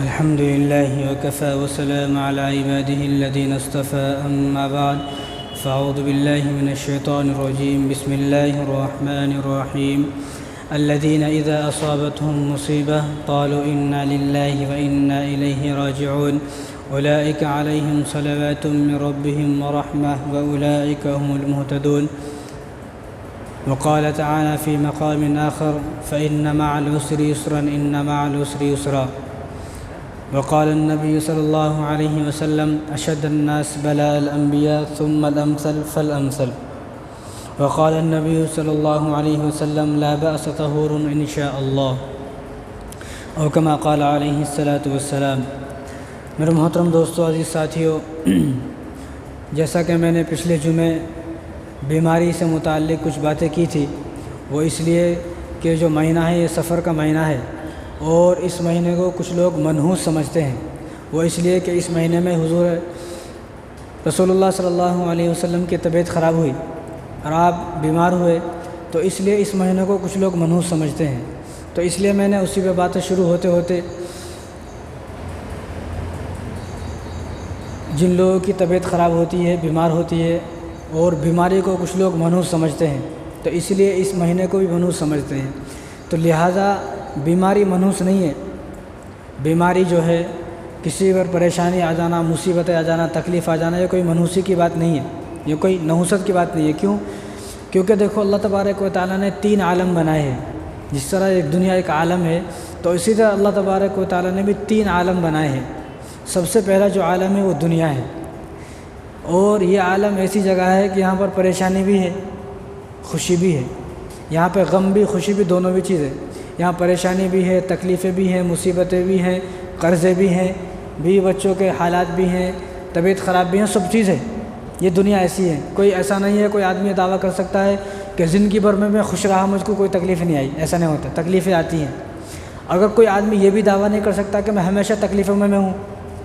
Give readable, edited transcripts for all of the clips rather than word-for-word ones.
الحمد لله وكفى وسلام على عباده الذين اصطفى أما بعد فأعوذ بالله من الشيطان الرجيم بسم الله الرحمن الرحيم الذين إذا أصابتهم مصيبة قالوا إنا لله وإنا إليه راجعون أولئك عليهم صلوات من ربهم ورحمة وأولئك هم المهتدون. وقال تعالى في مقام آخر فإن مع العسر يسرا إن مع العسر يسرا. وقال النبي صلى الله عليه وسلم أشد الناس بلاء الأنبياء ثم الأمثل فالأمثل. وقال النبي صلى الله عليه وسلم لا بأس طهور إن شاء الله اور كما قال علیہ الصلاۃ والسلام. میرے محترم دوستو، عزیز ساتھیو، جیسا کہ میں نے پچھلے جمعے بیماری سے متعلق کچھ باتیں کی تھی، وہ اس لیے کہ جو مہینہ ہے یہ سفر کا مہینہ ہے اور اس مہینے کو کچھ لوگ منحوس سمجھتے ہیں. وہ اس لیے کہ اس مہینے میں حضور رسول اللہ صلی اللہ علیہ وسلم کی طبیعت خراب ہوئی اور آپ بیمار ہوئے، تو اس لیے اس مہینے کو کچھ لوگ منحوس سمجھتے ہیں. تو اس لیے میں نے اسی پہ باتیں شروع ہوتے ہوتے جن لوگوں کی طبیعت خراب ہوتی ہے، بیمار ہوتی ہے اور بیماری کو کچھ لوگ منحوس سمجھتے ہیں، تو اس لیے اس مہینے کو بھی منحوس سمجھتے ہیں. تو لہٰذا بیماری منحوس نہیں ہے. بیماری جو ہے، کسی پر پریشانی آ جانا، مصیبتیں آ جانا، تکلیف آ جانا، یہ کوئی منحوسی کی بات نہیں ہے، یہ کوئی نحوست کی بات نہیں ہے. کیونکہ دیکھو اللہ تبارک و تعالیٰ نے 3 عالم بنائے ہیں. جس طرح ایک دنیا ایک عالم ہے، تو اسی طرح اللہ تبارک و تعالیٰ نے بھی 3 عالم بنائے ہیں. سب سے پہلا جو عالم ہے وہ دنیا ہے، اور یہ عالم ایسی جگہ ہے کہ یہاں پر پریشانی بھی ہے، خوشی بھی ہے. یہاں پہ غم بھی خوشی بھی دونوں بھی چیزیں. یہاں پریشانی بھی ہے، تکلیفیں بھی ہیں، مصیبتیں بھی ہیں، قرضے بھی ہیں، بیوی بچوں کے حالات بھی ہیں، طبیعت خراب بھی ہیں، سب چیزیں. یہ دنیا ایسی ہے. کوئی ایسا نہیں ہے کوئی آدمی دعویٰ کر سکتا ہے کہ زندگی بھر میں خوش رہا، مجھ کو کوئی تکلیف نہیں آئی. ایسا نہیں ہوتا، تکلیفیں آتی ہیں. اگر کوئی آدمی یہ بھی دعویٰ نہیں کر سکتا کہ میں ہمیشہ تکلیفوں میں ہوں،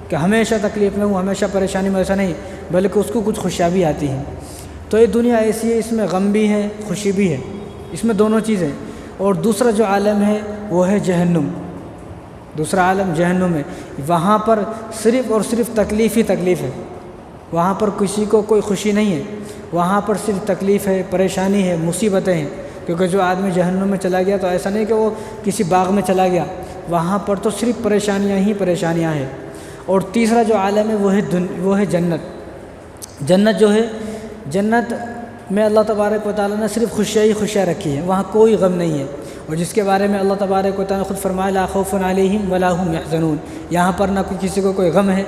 کہ ہمیشہ تکلیف میں ہوں، ہمیشہ پریشانی میں، ایسا نہیں، بلکہ اس کو کچھ خوشیاں بھی آتی ہیں. تو یہ دنیا ایسی ہے، اس میں غم بھی ہے، خوشی بھی ہے، اس میں دونوں چیزیں. اور دوسرا جو عالم ہے وہ ہے جہنم. دوسرا عالم جہنم ہے. وہاں پر صرف اور صرف تکلیف ہی تکلیف ہے. وہاں پر کسی کو کوئی خوشی نہیں ہے. وہاں پر صرف تکلیف ہے، پریشانی ہے، مصیبتیں ہیں. کیونکہ جو آدمی جہنم میں چلا گیا تو ایسا نہیں کہ وہ کسی باغ میں چلا گیا، وہاں پر تو صرف پریشانیاں ہی پریشانیاں ہیں. اور تیسرا جو عالم ہے وہ ہے جنت. جنت جو ہے، جنت میں اللہ تبارک و تعالیٰ نے صرف خوشیاں ہی خوشیاں رکھی ہیں. وہاں کوئی غم نہیں ہے، اور جس کے بارے میں اللہ تبارک و تعالیٰ نے خود فرمایا لا خوف علیہم ولا هم يحزنون. یہاں پر نہ کسی کو کوئی غم ہے،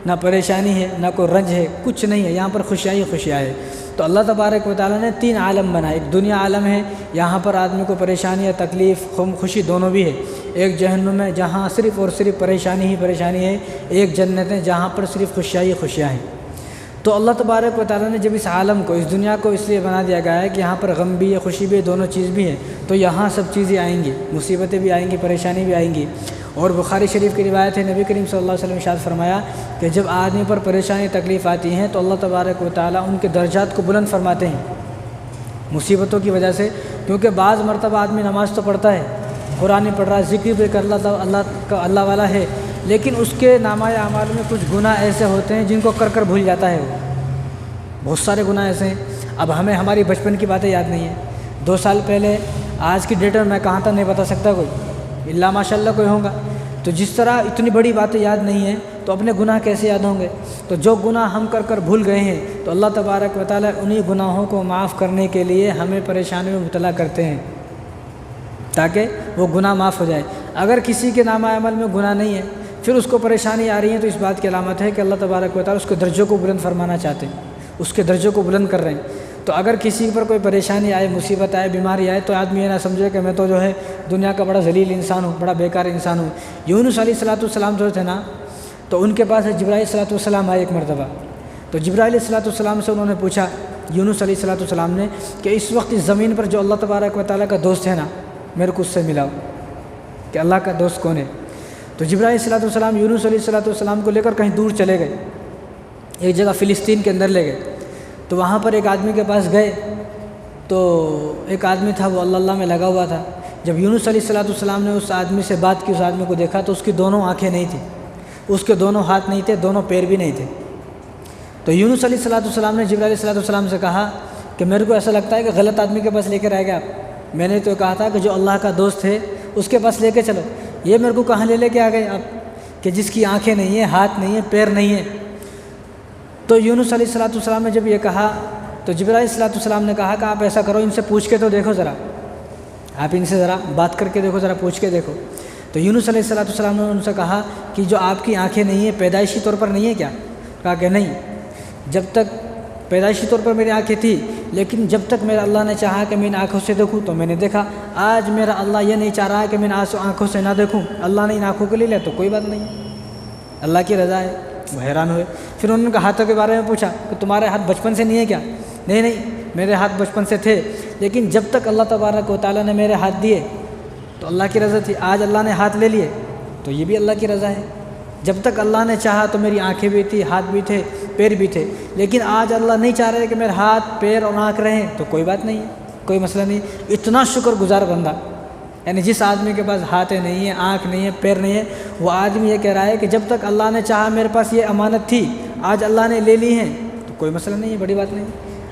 نہ پریشانی ہے، نہ کوئی رنج ہے، کچھ نہیں ہے. یہاں پر خوشیاں ہی خوشیاں ہے. تو اللہ تبارک و تعالیٰ نے 3 عالم بنائے. ایک دنیا عالم ہے، یہاں پر آدمی کو پریشانی ہے، تکلیف، خوشی دونوں بھی ہے. ایک جہنم ہے جہاں صرف اور صرف پریشانی ہی پریشانی ہے. ایک جنت ہے جہاں پر صرف خوشیاں ہی خوشیاں ہیں. تو اللہ تبارک و تعالیٰ نے جب اس عالم کو، اس دنیا کو اس لیے بنا دیا گیا ہے کہ یہاں پر غم بھی ہے، خوشی بھی ہے، دونوں چیز بھی ہے. تو یہاں سب چیزیں آئیں گی، مصیبتیں بھی آئیں گی، پریشانی بھی آئیں گی. اور بخاری شریف کی روایت ہے، نبی کریم صلی اللہ علیہ وسلم ارشاد فرمایا کہ جب آدمی پر پریشانی تکلیف آتی ہیں تو اللہ تبارک و تعالیٰ ان کے درجات کو بلند فرماتے ہیں مصیبتوں کی وجہ سے. کیونکہ بعض مرتبہ آدمی نماز تو پڑھتا ہے، قرآن پڑھ رہا ہے، ذکر بھی کر اللہ والا ہے، لیکن اس کے نامہ اعمال میں کچھ گناہ ایسے ہوتے ہیں جن کو کر بھول جاتا ہے. وہ بہت سارے گناہ ایسے ہیں. اب ہمیں ہماری بچپن کی باتیں یاد نہیں ہیں. 2 سال پہلے آج کی ڈیٹ میں کہاں تھا نہیں بتا سکتا کوئی، اللہ ماشاء اللہ کوئی ہوگا. تو جس طرح اتنی بڑی باتیں یاد نہیں ہیں تو اپنے گناہ کیسے یاد ہوں گے؟ تو جو گناہ ہم کر بھول گئے ہیں تو اللہ تبارک و تعالیٰ انہی گناہوں کو معاف کرنے کے لیے ہمیں پریشانی میں مبتلا کرتے ہیں تاکہ وہ گناہ معاف ہو جائے. اگر کسی کے نامہ عمل میں گناہ نہیں ہے، پھر اس کو پریشانی آ رہی ہے، تو اس بات کی علامت ہے کہ اللہ تبارک و تعالیٰ اس کے درجوں کو بلند فرمانا چاہتے ہیں، اس کے درجوں کو بلند کر رہے ہیں. تو اگر کسی پر کوئی پریشانی آئے، مصیبت آئے، بیماری آئے، تو آدمی یہ نہ سمجھے کہ میں تو جو ہے دنیا کا بڑا ذلیل انسان ہوں، بڑا بیکار انسان ہوں. یونس علیہ السلام جو تھے نا، تو ان کے پاس جبرائیل علیہ السلام آئے ایک مرتبہ. تو جبرائیل علیہ السلام سے انہوں نے پوچھا یونس علیہ السلام نے کہ اس وقت اس زمین پر جو اللہ تبارک و تعالیٰ کا دوست ہے نا، میرے کو اس سے ملاؤ کہ اللہ کا دوست کون ہے. تو جبرائیل علیہ السلام یونس علیہ السلام کو لے کر کہیں دور چلے گئے، ایک جگہ فلسطین کے اندر لے گئے. تو وہاں پر ایک آدمی کے پاس گئے، تو ایک آدمی تھا وہ اللہ میں لگا ہوا تھا. جب یونس علیہ السلام نے اس آدمی سے بات کی، اس آدمی کو دیکھا تو اس کی دونوں آنکھیں نہیں تھیں، اس کے دونوں ہاتھ نہیں تھے، دونوں پیر بھی نہیں تھے۔ تو یونس علیہ السلام نے جبرائیل علیہ السلام سے کہا کہ میرے کو ایسا لگتا ہے کہ غلط آدمی کے پاس لے کے رہ گیا آپ، میں نے تو کہا تھا کہ جو اللہ کا دوست ہے اس کے پاس لے کے چلو، یہ میرے کو کہاں لے کے آ گئے آپ کہ جس کی آنکھیں نہیں ہیں، ہاتھ نہیں ہیں، پیر نہیں ہیں۔ تو یونس علیہ السلام نے جب یہ کہا تو جبرائیل علیہ السلام نے کہا کہ آپ ایسا کرو، ان سے پوچھ کے تو دیکھو ذرا، آپ ان سے ذرا بات کر کے دیکھو، ذرا پوچھ کے دیکھو۔ تو یونس علیہ السلام نے ان سے کہا کہ جو آپ کی آنکھیں نہیں ہیں پیدائشی طور پر نہیں ہے کیا؟ کہا کہ نہیں، جب تک پیدائشی طور پر میری آنکھیں تھی، لیکن جب تک میرا اللہ نے چاہا کہ میں ان آنکھوں سے دیکھوں تو میں نے دیکھا، آج میرا اللہ یہ نہیں چاہ رہا ہے کہ میں ان آنکھوں سے نہ دیکھوں، اللہ نے ان آنکھوں کے لیے لیا تو کوئی بات نہیں، اللہ کی رضا ہے۔ وہ حیران ہوئے، پھر انہوں نے ہاتھوں کے بارے میں پوچھا کہ تمہارے ہاتھ بچپن سے نہیں ہے کیا؟ نہیں، میرے ہاتھ بچپن سے تھے، لیکن جب تک اللہ تبارک و تعالیٰ نے میرے ہاتھ دیے تو اللہ کی رضا تھی، آج اللہ نے ہاتھ لے لیے تو یہ بھی اللہ کی رضا ہے۔ جب تک اللہ نے چاہا تو میری آنکھیں بھی تھی، ہاتھ بھی تھے، پیر بھی تھے، لیکن آج اللہ نہیں چاہ رہے کہ میرے ہاتھ، پیر اور آنکھ رہیں تو کوئی بات نہیں ہے، کوئی مسئلہ نہیں۔ اتنا شکر گزار بندہ، یعنی جس آدمی کے پاس ہاتھیں نہیں ہیں، آنکھ نہیں ہے، پیر نہیں ہے، وہ آدمی یہ کہہ رہا ہے کہ جب تک اللہ نے چاہا میرے پاس یہ امانت تھی، آج اللہ نے لے لی ہیں تو کوئی مسئلہ نہیں ہے، بڑی بات نہیں۔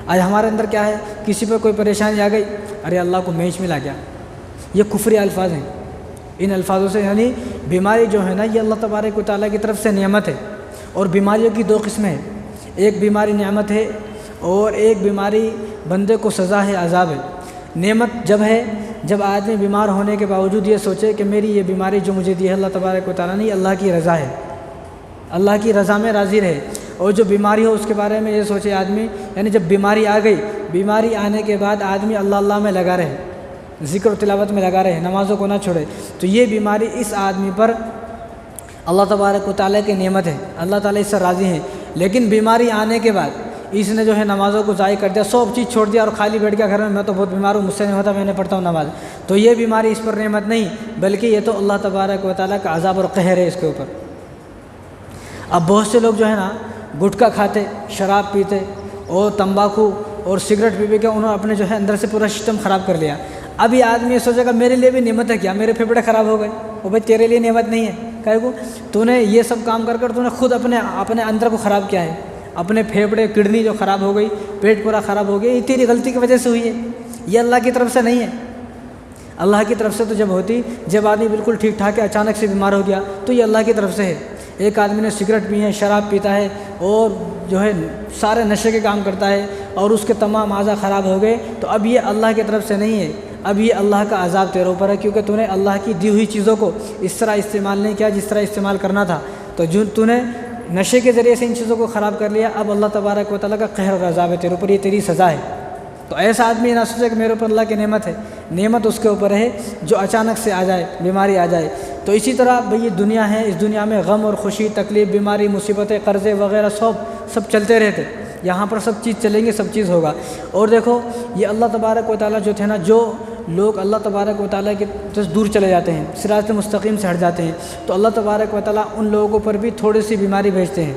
آج ہمارے اندر کیا ہے، کسی پہ کوئی پریشانی آ گئی، ارے اللہ کو میچ ملا گیا، یہ کفری الفاظ ہیں۔ ان الفاظوں سے یعنی بیماری جو ہے نا، یہ اللہ تبارک و تعالیٰ کی طرف سے نعمت ہے، اور بیماریوں کی دو قسمیں ہیں، ایک بیماری نعمت ہے اور ایک بیماری بندے کو سزا ہے، عذاب ہے۔ نعمت جب ہے جب آدمی بیمار ہونے کے باوجود یہ سوچے کہ میری یہ بیماری جو مجھے دی ہے اللہ تبارک و تعالیٰ نے، یہ اللہ کی رضا ہے، اللہ کی رضا میں راضی رہے۔ اور جو بیماری ہو اس کے بارے میں یہ سوچے آدمی، یعنی جب بیماری آ گئی، بیماری آنے کے بعد آدمی اللہ میں لگا رہے، ذکر و تلاوت میں لگا رہے، نمازوں کو نہ چھوڑے، تو یہ بیماری اس آدمی پر اللہ تبارک و تعالیٰ کی نعمت ہے، اللہ تعالیٰ اس سے راضی ہیں۔ لیکن بیماری آنے کے بعد اس نے جو ہے نمازوں کو ضائع کر دیا، سب چیز چھوڑ دیا اور خالی بیٹھ گیا گھر میں تو بہت بیمار ہوں، مجھ سے نہیں ہوتا، میں نے پڑھتا ہوں نماز، تو یہ بیماری اس پر نعمت نہیں، بلکہ یہ تو اللہ تبارک و تعالیٰ کا عذاب اور قہر ہے اس کے اوپر۔ اب بہت سے لوگ جو ہے نا گٹکا کھاتے، شراب پیتے اور تمباکو اور سگریٹ پی کے انہوں نے اپنے جو ہے اندر سے پورا سسٹم خراب کر لیا۔ اب یہ آدمی یہ سوچے گا میرے لیے بھی نعمت ہے کیا، میرے پھیپھڑے خراب ہو گئے، وہ بھائی تیرے لیے نعمت نہیں ہے، کہے کو تو نے یہ سب کام کر تو نے خود اپنے اندر کو خراب کیا ہے، اپنے پھیپھڑے، کڈنی جو خراب ہو گئی، پیٹ پورا خراب ہو گیا، یہ تیری غلطی کی وجہ سے ہوئی ہے، یہ اللہ کی طرف سے نہیں ہے۔ اللہ کی طرف سے تو جب ہوتی، جب آدمی بالکل ٹھیک ٹھاک ہے اچانک سے بیمار ہو گیا تو یہ اللہ کی طرف سے ہے۔ ایک آدمی نے سگریٹ پی ہے، شراب پیتا ہے اور جو ہے سارے نشے کے کام کرتا ہے اور اس کے تمام اعضاء خراب ہو گئے، تو اب یہ اللہ کی طرف سے نہیں ہے، اب یہ اللہ کا عذاب تیرے اوپر ہے، کیونکہ تو نے اللہ کی دی ہوئی چیزوں کو اس طرح استعمال نہیں کیا جس طرح استعمال کرنا تھا، تو جو تو نے نشے کے ذریعے سے ان چیزوں کو خراب کر لیا، اب اللہ تبارک و تعالیٰ کا قہر اور عذاب ہے تیرے اوپر، یہ تیری سزا ہے۔ تو ایسا آدمی نہ سوچے کہ میرے اوپر اللہ کی نعمت ہے، نعمت اس کے اوپر ہے جو اچانک سے آ جائے، بیماری آ جائے۔ تو اسی طرح بھئی یہ دنیا ہے، اس دنیا میں غم اور خوشی، تکلیف، بیماری، مصیبتیں، قرضے وغیرہ سب چلتے رہتے، یہاں پر سب چیز چلیں گے، سب چیز ہوگا۔ اور دیکھو یہ اللہ تبارک و تعالیٰ جو تھے نا، جو لوگ اللہ تبارک و تعالیٰ کے دور چلے جاتے ہیں، صراط مستقیم سے ہٹ جاتے ہیں، تو اللہ تبارک و تعالیٰ ان لوگوں پر بھی تھوڑی سی بیماری بھیجتے ہیں۔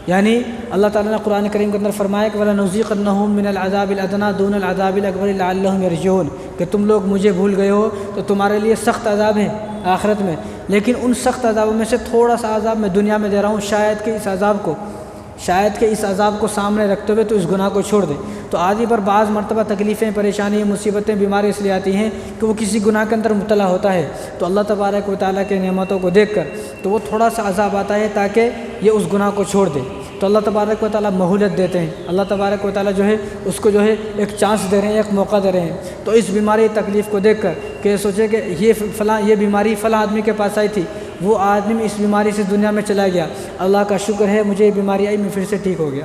یعنی اللہ تعالیٰ نے قرآن کریم کے اندر فرمایا کہ وَلَنُذِيقَنَّهُم مِّنَ الْعَذَابِ الْأَدْنَىٰ دُونَ الْعَذَابِ الْأَكْبَرِ لَعَلَّهُمْ يَرْجِعُونَ، کہ تم لوگ مجھے بھول گئے ہو تو تمہارے لیے سخت عذاب ہے آخرت میں، لیکن ان سخت عذابوں میں سے تھوڑا سا عذاب میں دنیا میں دے رہا ہوں، شاید کہ اس عذاب کو سامنے رکھتے ہوئے تو اس گناہ کو چھوڑ دے۔ تو آدمی پر بعض مرتبہ تکلیفیں، پریشانی، مصیبتیں، بیماری اس لیے آتی ہیں کہ وہ کسی گناہ کے اندر مبتلا ہوتا ہے، تو اللہ تبارک و تعالیٰ کے نعمتوں کو دیکھ کر تو وہ تھوڑا سا عذاب آتا ہے تاکہ یہ اس گناہ کو چھوڑ دے، تو اللہ تبارک و تعالیٰ مہلت دیتے ہیں، اللہ تبارک و تعالیٰ جو ہے اس کو جو ہے ایک چانس دے رہے ہیں، ایک موقع دے رہے ہیں۔ تو اس بیماری تکلیف کو دیکھ کر کہ سوچے کہ یہ بیماری فلاں آدمی کے پاس آئی تھی، وہ آدمی اس بیماری سے دنیا میں چلا گیا، اللہ کا شکر ہے مجھے یہ بیماری آئی، میں پھر سے ٹھیک ہو گیا،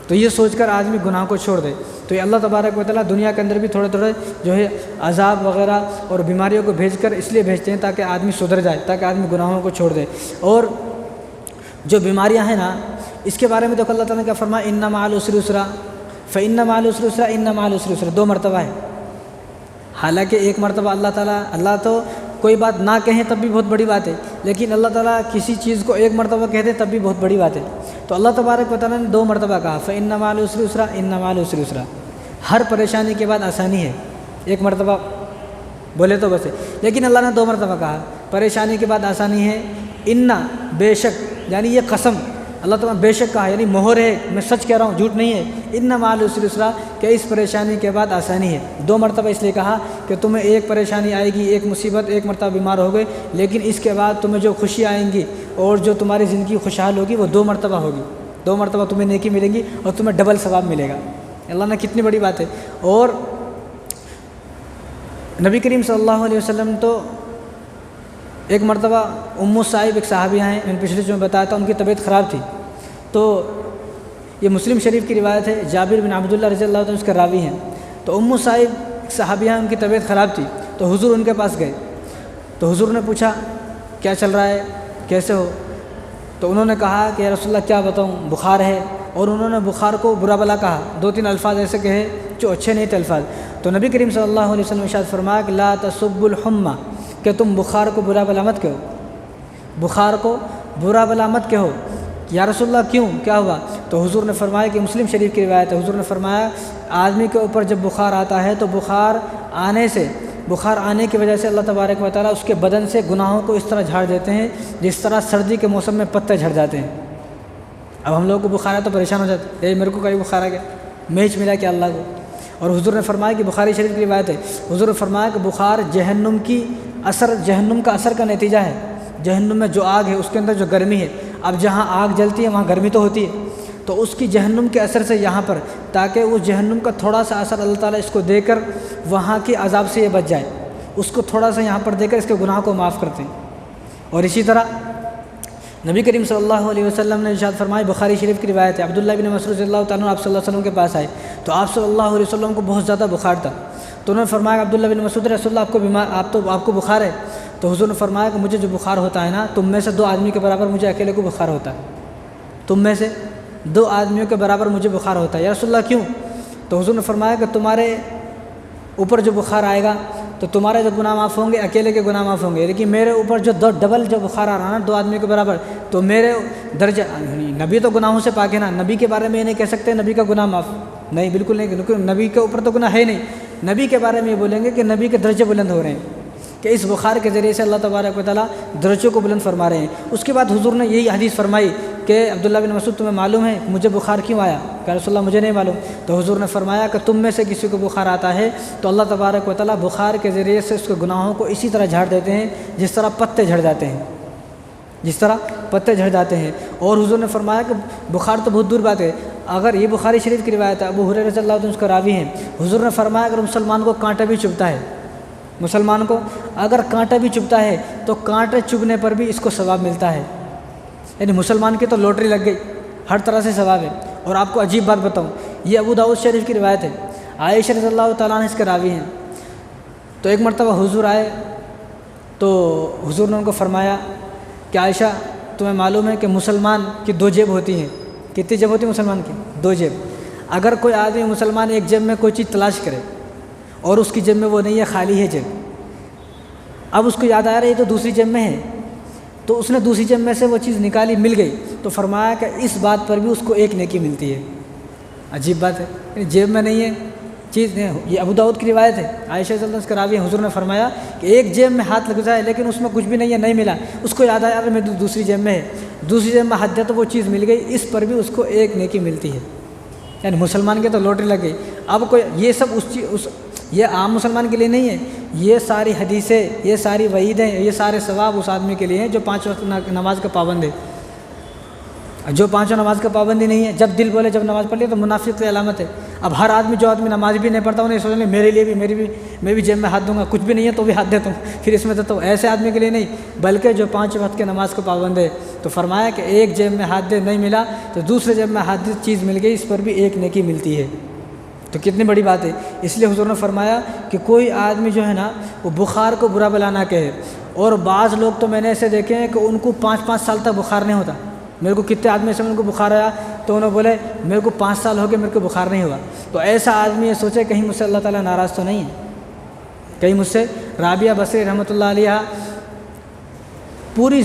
تو یہ سوچ کر آدمی گناہ کو چھوڑ دے۔ تو یہ اللہ تبارک و تعالیٰ دنیا کے اندر بھی تھوڑے جو ہے عذاب وغیرہ اور بیماریوں کو بھیج کر اس لیے بھیجتے ہیں تاکہ آدمی سدھر جائے، تاکہ آدمی گناہوں کو چھوڑ دے۔ اور جو بیماریاں ہیں نا، اس کے بارے میں دیکھو اللہ تعالیٰ نے کیا فرمایا، اِنَّ مَعَ الْعُسْرِ يُسْرًا، فَإِنَّ مَعَ الْعُسْرِ يُسْرًا، اِنَّ مَعَ الْعُسْرِ يُسْرًا، 2 مرتبہ ہے۔ حالانکہ ایک مرتبہ اللہ تو کوئی بات نہ کہیں تب بھی بہت بڑی بات ہے، لیکن اللہ تعالیٰ کسی چیز کو ایک مرتبہ کہہ دے تب بھی بہت بڑی بات ہے۔ تو اللہ تبارک و تعالیٰ نے 2 مرتبہ کہا، فَإِنَّ مَعَ الْعُسْرِ يُسْرًا، إِنَّ مَعَ الْعُسْرِ يُسْرًا، ہر پریشانی کے بعد آسانی ہے، ایک مرتبہ بولے تو بس ہے، لیکن اللہ نے 2 مرتبہ کہا پریشانی کے بعد آسانی ہے، انا بے شک، یعنی یہ قسم اللہ تعالیٰ بے شک کہا، یعنی مہر ہے، میں سچ کہہ رہا ہوں، جھوٹ نہیں ہے، انا مع العسر یسرا، کہ اس پریشانی کے بعد آسانی ہے۔ 2 مرتبہ اس لیے کہا کہ تمہیں ایک پریشانی آئے گی، ایک مصیبت، ایک مرتبہ بیمار ہو گئے، لیکن اس کے بعد تمہیں جو خوشی آئیں گی اور جو تمہاری زندگی خوشحال ہوگی وہ 2 مرتبہ ہوگی، 2 مرتبہ تمہیں نیکی ملیں گی اور تمہیں ڈبل ثواب ملے گا۔ اللہ نے کتنی بڑی بات ہے۔ اور نبی کریم صلی اللہ علیہ وسلم تو ایک مرتبہ صاحب ایک صحابیہ ہیں، میں نے پچھلے جو میں بتایا تھا، ان کی طبیعت خراب تھی، تو یہ مسلم شریف کی روایت ہے، جابر بن عبداللہ رضی اللہ عنہ اس کے راوی ہیں۔ تو صاحب صحابیہ ہیں، ان کی طبیعت خراب تھی، تو حضور ان کے پاس گئے، تو حضور نے پوچھا کیا چل رہا ہے، کیسے ہو؟ تو انہوں نے کہا کہ یا رسول اللہ کیا بتاؤں، بخار ہے، اور انہوں نے بخار کو برا بلا کہا، 2-3 الفاظ ایسے کہے جو اچھے نہیں تھے الفاظ۔ تو نبی کریم صلی اللہ علیہ وسلم ارشاد فرمایا کہ لا تسبوا الحمى، کہ تم بخار کو برا بلا مت کہو، بخار کو برا بلا مت کہو۔ یا رسول اللہ کیوں، کیا ہوا؟ تو حضور نے فرمایا کہ مسلم شریف کی روایت ہے، حضور نے فرمایا آدمی کے اوپر جب بخار آتا ہے تو بخار آنے کی وجہ سے اللہ تبارک و تعالیٰ اس کے بدن سے گناہوں کو اس طرح جھاڑ دیتے ہیں جس طرح سردی کے موسم میں پتے جھڑ جاتے ہیں۔ اب ہم لوگ کو بخار ہے تو پریشان ہو جاتے ہیں، میرے کو کہیں بخار آ گیا، میچ ملا کیا اللہ کو؟ اور حضور نے فرمایا کہ بخاری شریف کی روایت ہے، حضور نے فرمایا کہ بخار جہنم کا اثر کا نتیجہ ہے۔ جہنم میں جو آگ ہے اس کے اندر جو گرمی ہے، اب جہاں آگ جلتی ہے وہاں گرمی تو ہوتی ہے، تو اس کی جہنم کے اثر سے یہاں پر، تاکہ اس جہنم کا تھوڑا سا اثر اللہ تعالیٰ اس کو دے کر وہاں کے عذاب سے یہ بچ جائے، اس کو تھوڑا سا یہاں پر دے کر اس کے گناہ کو معاف کرتے ہیں۔ اور اسی طرح نبی کریم صلی اللہ علیہ وسلم نے ارشاد فرمایا، بخاری شریف کی روایت ہے، عبداللہ بن مسعود رضی اللہ تعالیٰ آپ صلی اللہ علیہ وسلم کے پاس آئے، تو آپ صلی اللہ علیہ وسلم کو بہت زیادہ بخار تھا، تو انہوں نے فرمایا عبداللہ بن مسعود رسول اللہ آپ کو بخار ہے؟ تو حضور نے فرمایا کہ مجھے جو بخار ہوتا ہے نا، تم میں سے 2 آدمی کے برابر مجھے اکیلے کو بخار ہوتا ہے، تم میں سے 2 آدمیوں کے برابر مجھے بخار ہوتا ہے۔ یا رسول اللہ کیوں؟ تو حضور نے فرمایا کہ تمہارے اوپر جو بخار آئے گا تو تمہارے جو گناہ معاف ہوں گے اکیلے کے گناہ معاف ہوں گے، لیکن میرے اوپر جو ڈبل جو بخار آ رہا ہے نا 2 آدمیوں کے برابر، تو میرے درجہ، نبی تو گناہوں سے پاک ہے نا، نبی کے بارے میں یہ نہیں کہہ سکتے نبی کا گناہ معاف، نہیں بالکل نہیں، کیونکہ نبی کے اوپر تو گناہ ہے نہیں، نبی کے بارے میں یہ بولیں گے کہ نبی کے درجے بلند ہو رہے ہیں، کہ اس بخار کے ذریعے سے اللہ تبارک و تعالیٰ درجوں کو بلند فرما رہے ہیں۔ اس کے بعد حضور نے یہی حدیث فرمائی کہ عبداللہ بن مسعود تمہیں معلوم ہے مجھے بخار کیوں آیا؟ کہ رسول اللہ مجھے نہیں معلوم۔ تو حضور نے فرمایا کہ تم میں سے کسی کو بخار آتا ہے تو اللہ تبارک و تعالیٰ بخار کے ذریعے سے اس کے گناہوں کو اسی طرح جھاڑ دیتے ہیں جس طرح پتے جھڑ جاتے ہیں، جس طرح پتے جھڑ جاتے ہیں۔ اور حضور نے فرمایا کہ بخار تو بہت دور بات ہے، اگر یہ بخاری شریف کی روایت ہے، ابو ہریرہ رضی اللہ عنہ اس کا راوی ہیں، حضور نے فرمایا اگر مسلمان کو کانٹا بھی چبھتا ہے، مسلمان کو اگر کانٹا بھی چبھتا ہے تو کانٹے چبھنے پر بھی اس کو ثواب ملتا ہے، یعنی مسلمان کی تو لوٹری لگ گئی، ہر طرح سے ثواب ہے۔ اور آپ کو عجیب بات بتاؤں، یہ ابو داؤد شریف کی روایت ہے، عائشہ رضی اللہ تعالیٰ عنہ اس کے راوی ہیں۔ تو ایک مرتبہ حضور آئے تو حضور نے ان کو فرمایا کہ عائشہ تمہیں معلوم ہے کہ مسلمان کی 2 جیب ہوتی ہیں، کتنی جیب ہوتی ہے مسلمان کی؟ 2 جیب۔ اگر کوئی آدمی مسلمان ایک جیب میں کوئی چیز تلاش کرے اور اس کی جیب میں وہ نہیں ہے، خالی ہے جیب، اب اس کو یاد آ رہا ہے یہ تو دوسری جیب میں ہے، تو اس نے دوسری جیب میں سے وہ چیز نکالی، مل گئی، تو فرمایا کہ اس بات پر بھی اس کو 1 نیکی ملتی ہے۔ عجیب بات ہے، یعنی جیب میں نہیں ہے چیز، یہ ابو داؤد کی روایت ہے، عائشہ رضی اللہ عنہا کے راوی ہیں، حضور نے فرمایا کہ ایک جیب میں ہاتھ لگ جائے لیکن اس میں کچھ بھی نہیں ہے، نہیں ملا، اس کو یاد آیا میں دوسری جیب میں ہے، دوسری جیب میں ہاتھ دیا تو وہ چیز مل گئی، اس پر بھی اس کو 1 نیکی ملتی ہے۔ یعنی مسلمان کے تو لوٹری لگ گئی۔ اب کوئی یہ سب یہ عام مسلمان کے لیے نہیں ہے، یہ ساری حدیثیں، یہ ساری وعیدیں، یہ سارے ثواب اس آدمی کے لیے ہیں جو 5 وقت نماز کا پابند ہے۔ جو 5 نماز کا پابندی نہیں ہے، جب دل بولے جب نماز پڑھ لی تو منافق کی علامت ہے۔ اب ہر آدمی جو آدمی نماز بھی نہیں پڑھتا انہیں سوچ لیں میرے لیے بھی میں بھی جیب میں ہاتھ دوں گا، کچھ بھی نہیں ہے تو بھی ہاتھ دیتا ہوں پھر اس میں دیتا ہوں، ایسے آدمی کے لیے نہیں، بلکہ جو 5 وقت کے نماز کا پابند ہے۔ تو فرمایا کہ ایک جیب میں ہاتھ دے نہیں ملا تو دوسرے جیب میں ہاتھ دے چیز مل گئی، اس پر بھی 1 نیکی ملتی ہے۔ تو کتنی بڑی بات ہے۔ اس لیے حضور نے فرمایا کہ کوئی آدمی جو ہے نا وہ بخار کو برا بلا نہ کہے۔ اور بعض لوگ تو میں نے ایسے دیکھے ہیں کہ ان کو 5 سال تک بخار نہیں ہوتا۔ میرے کو کتنے آدمی سے ان کو بخار آیا تو انہوں بولے میرے کو 5 سال ہو گئے میرے کو بخار نہیں ہوا۔ تو ایسا آدمی یہ سوچے کہیں مجھ سے اللہ تعالیٰ ناراض تو نہیں ہے، کہیں مجھ سے رابعہ بصری رحمۃ اللہ علیہ پوری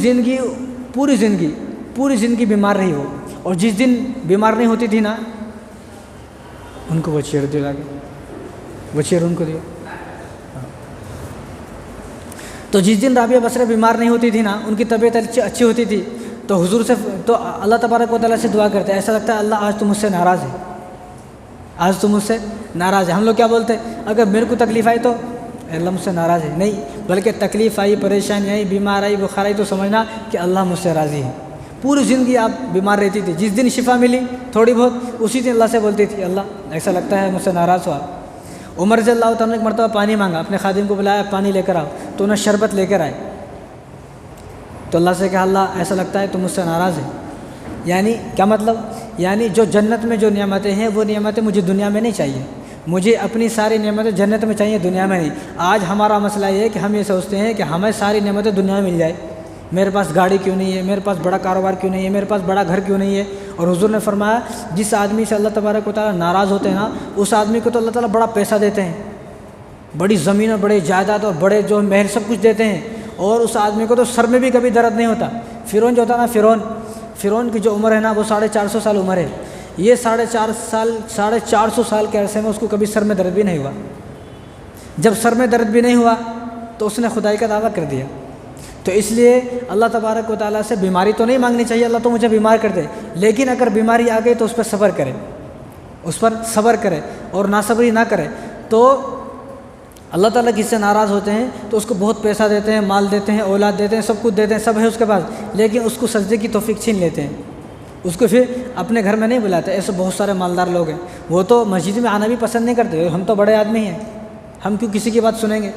زندگی بیمار رہی ہو، اور جس دن بیمار نہیں ہوتی تھی نا ان کو وہ چیئر دلا کے وہ چیئر ان کو دیا، تو جس دن رابعہ بصری بیمار نہیں ہوتی تھی نا، ان کی طبیعت اچھی ہوتی تھی، تو حضور سے تو اللہ تبارک و تعالیٰ سے دعا کرتے، ایسا لگتا ہے اللہ آج تو مجھ سے ناراض ہے، آج تو مجھ سے ناراض ہے۔ ہم لوگ کیا بولتے ہیں، اگر میرے کو تکلیف آئی تو اللہ مجھ سے ناراض ہے، نہیں، بلکہ تکلیف آئی، پریشانی آئی، بیمار آئی، بخار آئی تو سمجھنا کہ اللہ مجھ سے راضی ہے۔ پوری زندگی آپ بیمار رہتی تھی، جس دن شفا ملی تھوڑی بہت، اسی دن اللہ سے بولتی تھی اللہ ایسا لگتا ہے مجھ سے ناراض ہوا۔ عمر رضی اللہ تعالیٰ نے ایک مرتبہ پانی مانگا، اپنے خادم کو بلایا پانی لے کر آؤ، تو انہیں شربت لے کر آئے، تو اللہ سے کہا اللہ ایسا لگتا ہے تو مجھ سے ناراض ہے۔ یعنی کیا مطلب، یعنی جو جنت میں جو نعمتیں ہیں وہ نعمتیں مجھے دنیا میں نہیں چاہیے، مجھے اپنی ساری نعمتیں جنت میں چاہیے، دنیا میں نہیں۔ آج ہمارا مسئلہ یہ ہے کہ ہم یہ سوچتے ہیں کہ ہمیں ساری نعمتیں دنیا میں مل جائے، میرے پاس گاڑی کیوں نہیں ہے، میرے پاس بڑا کاروبار کیوں نہیں ہے، میرے پاس بڑا گھر کیوں نہیں ہے۔ اور حضور نے فرمایا جس آدمی سے اللہ تبارک و تعالیٰ ناراض ہوتے ہیں نا، اس آدمی کو تو اللہ تعالیٰ بڑا پیسہ دیتے ہیں، بڑی زمین اور بڑے جائیداد اور بڑے جو محل سب کچھ دیتے ہیں، اور اس آدمی کو تو سر میں بھی کبھی درد نہیں ہوتا۔ فرعون جو ہوتا نا، فرعون کی جو عمر ہے نا وہ 450 سال عمر ہے، یہ 450 سال کے عرصے میں اس کو کبھی سر میں درد بھی نہیں ہوا۔ جب سر میں درد بھی نہیں ہوا تو اس نے خدائی کا دعویٰ کر دیا۔ تو اس لیے اللہ تبارک و تعالیٰ سے بیماری تو نہیں مانگنی چاہیے، اللہ تو مجھے بیمار کر دے، لیکن اگر بیماری آ گئی تو اس پر صبر کرے، اس پر صبر کرے اور ناصبری نہ کرے۔ تو اللہ تعالیٰ کس سے ناراض ہوتے ہیں تو اس کو بہت پیسہ دیتے ہیں، مال دیتے ہیں، اولاد دیتے ہیں، سب کچھ دیتے ہیں، سب ہے اس کے پاس، لیکن اس کو سجدے کی توفیق چھین لیتے ہیں، اس کو پھر اپنے گھر میں نہیں بلاتے۔ ایسے بہت سارے مالدار لوگ ہیں، وہ تو مسجد میں آنا بھی پسند نہیں کرتے، ہم تو بڑے آدمی ہیں، ہم کیوں کسی کی بات سنیں گے،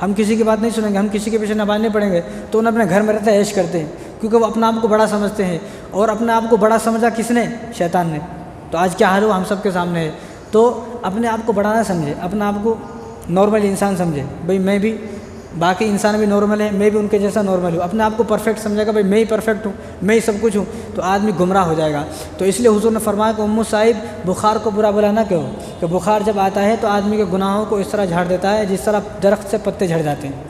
ہم کسی کی بات نہیں سنیں گے، ہم کسی کے پیچھے نماز نہیں پڑھیں گے، تو انہیں اپنے گھر میں رہتے عیش کرتے ہیں، کیونکہ وہ اپنے آپ کو بڑا سمجھتے ہیں، اور اپنے آپ کو بڑا سمجھا کس نے، شیطان نے۔ تو آج کیا حال ہوا ہم سب کے سامنے ہے، تو اپنے آپ کو بڑا نہ سمجھے، اپنے آپ کو نارمل انسان سمجھے، بھئی میں بھی، باقی انسان بھی نارمل ہے، میں بھی ان کے جیسا نارمل ہوں، اپنے آپ کو پرفیکٹ سمجھے گا، بھئی میں ہی پرفیکٹ ہوں، میں ہی سب کچھ ہوں، تو آدمی گمراہ ہو جائے گا۔ تو اس لیے حضور نے فرمایا کہ ام صاحب بخار کو برا بلا نہ کہو، کہ بخار جب آتا ہے تو آدمی کے گناہوں کو اس طرح جھاڑ دیتا ہے جس طرح درخت سے پتے جھڑ جاتے ہیں۔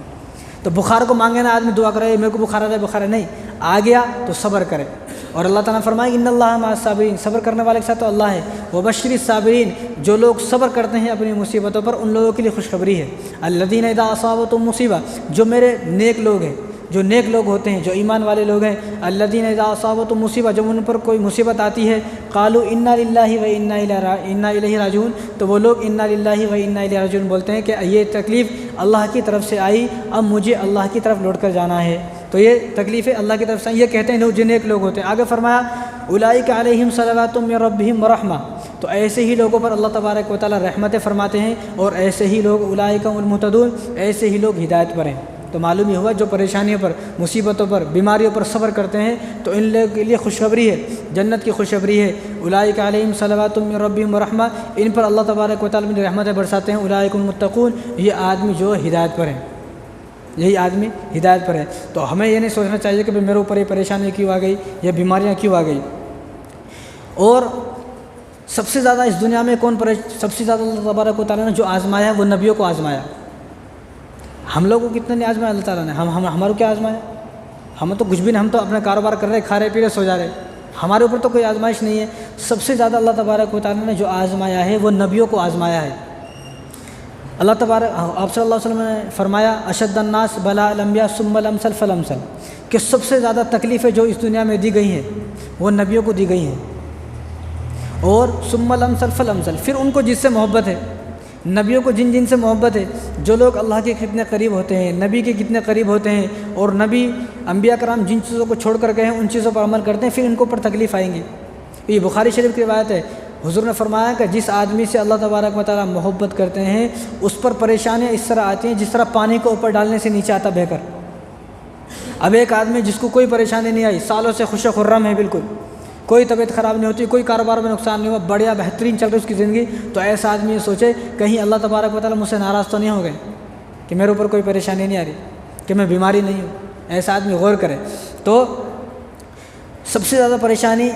تو بخار کو مانگے نا آدمی دعا کرے میرے کو بخار آ جائے، بخار ہے نہیں، آ گیا تو صبر کرے، اور اللہ تعالیٰ نے فرمایا ان اللہ مع الصابرین، صبر کرنے والے کے ساتھ تو اللہ ہے، وبشر الصابرین، جو لوگ صبر کرتے ہیں اپنی مصیبتوں پر ان لوگوں کے لیے خوشخبری ہے، الذین اذا اصابتهم مصیبہ، جو میرے نیک لوگ ہیں، جو نیک لوگ ہوتے ہیں، جو ایمان والے لوگ ہیں، الذین اذا اصابتهم مصیبہ، جب ان پر کوئی مصیبت آتی ہے، قالوا انا للہ و انا الیہ راجعون، تو وہ لوگ انا للہ و انا الیہ راجعون بولتے ہیں کہ یہ تکلیف اللہ کی طرف سے آئی، اب مجھے اللہ کی طرف لوٹ کر جانا ہے، تو یہ تکلیفیں اللہ کی طرف سے، یہ کہتے ہیں جو نیک لوگ ہوتے ہیں۔ آگے فرمایا اولئک علیہم صلوات من ربہم ورحمہ، تو ایسے ہی لوگوں پر اللہ تبارک و تعالیٰ رحمتیں فرماتے ہیں، اور ایسے ہی لوگ اولئک هم المہتدون، ایسے ہی لوگ ہدایت پر ہیں۔ تو معلوم یہ ہوا جو پریشانیوں پر، مصیبتوں پر، بیماریوں پر صبر کرتے ہیں تو ان لوگوں کے لیے خوشخبری ہے، جنت کی خوشخبری ہے۔ اولئک علیہم صلوات من ربہم ورحمہ، ان پر اللہ تبارک و تعالیٰ رحمتیں برساتے ہیں۔ اولئک هم المتقون، یہ آدمی جو ہدایت پر ہیں، یہی آدمی ہدایت پر ہے۔ تو ہمیں یہ نہیں سوچنا چاہیے کہ میرے اوپر یہ پریشانی کیوں آ گئی، یہ بیماریاں کیوں آ گئی۔ اور سب سے زیادہ اس دنیا میں سب سے زیادہ اللہ تبارک و تعالیٰ نے جو آزمایا ہے وہ نبیوں کو آزمایا۔ ہم لوگوں کو کتنا نہیں آزمایا اللہ تعالیٰ نے، ہمارے کیا آزمایا، ہم تو کچھ بھی نہیں، ہم تو اپنا کاروبار کر رہے، کھا رہے پی رہے سو جا رہے، ہمارے اوپر تو کوئی آزمائش نہیں ہے۔ سب سے زیادہ اللہ تبارک و تعالیٰ نے جو آزمایا ہے وہ نبیوں کو آزمایا ہے۔ اللہ تبارک آپ صلی اللہ علیہ وسلم نے فرمایا اشد الناس بلاء الانبیاء ثم الامثل فالامثل، کہ سب سے زیادہ تکلیفیں جو اس دنیا میں دی گئی ہیں وہ نبیوں کو دی گئی ہیں، اور ثم الامثل فالامثل، پھر ان کو جس سے محبت ہے، نبیوں کو جن سے محبت ہے، جو لوگ اللہ کے کتنے قریب ہوتے ہیں، نبی کے کتنے قریب ہوتے ہیں، اور نبی انبیاء کرام جن چیزوں کو چھوڑ کر گئے ہیں ان چیزوں پر عمل کرتے ہیں، پھر ان کو پر تکلیف آئیں گی۔ یہ بخاری شریف کی روایت ہے، حضور نے فرمایا کہ جس آدمی سے اللہ تبارک و تعالیٰ محبت کرتے ہیں اس پر پریشانیاں اس طرح آتی ہیں جس طرح پانی کو اوپر ڈالنے سے نیچے آتا بہہ کر۔ اب ایک آدمی جس کو کوئی پریشانی نہیں آئی، سالوں سے خوش و خرم ہے، بالکل کوئی طبیعت خراب نہیں ہوتی، کوئی کاروبار میں نقصان نہیں ہوا، بڑھیا بہترین چل رہی اس کی زندگی، تو ایسا آدمی یہ سوچے کہیں اللہ تبارک و تعالیٰ مجھ سے ناراض تو نہیں ہو گئے کہ میرے اوپر کوئی پریشانی نہیں آ رہی، کہ میں بیماری نہیں ہوں، ایسا آدمی غور کرے۔ تو سب سے زیادہ پریشانی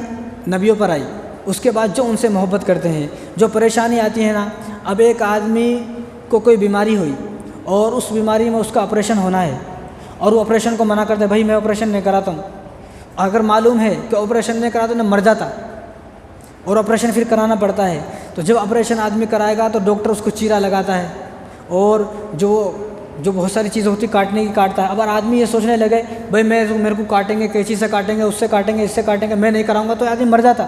نبیوں پر آئی، اس کے بعد جو ان سے محبت کرتے ہیں، جو پریشانی آتی ہے نا، اب ایک آدمی کو کوئی بیماری ہوئی اور اس بیماری میں اس کا آپریشن ہونا ہے، اور وہ آپریشن کو منع کرتا ہے، بھائی میں آپریشن نہیں کراتا ہوں، اگر معلوم ہے کہ آپریشن نہیں کراتا تو مر جاتا، اور آپریشن پھر کرانا پڑتا ہے، تو جب آپریشن آدمی کرائے گا تو ڈاکٹر اس کو چیرا لگاتا ہے، اور جو جو بہت ساری چیزیں ہوتی کاٹنے کی کاٹتا ہے. اب آدمی یہ سوچنے لگے بھائی میرے کو کاٹیں گے، قینچی سے کاٹیں گے، اس سے کاٹیں گے، اس سے کاٹیں گے، میں نہیں کراؤں گا، تو آدمی مر جاتا.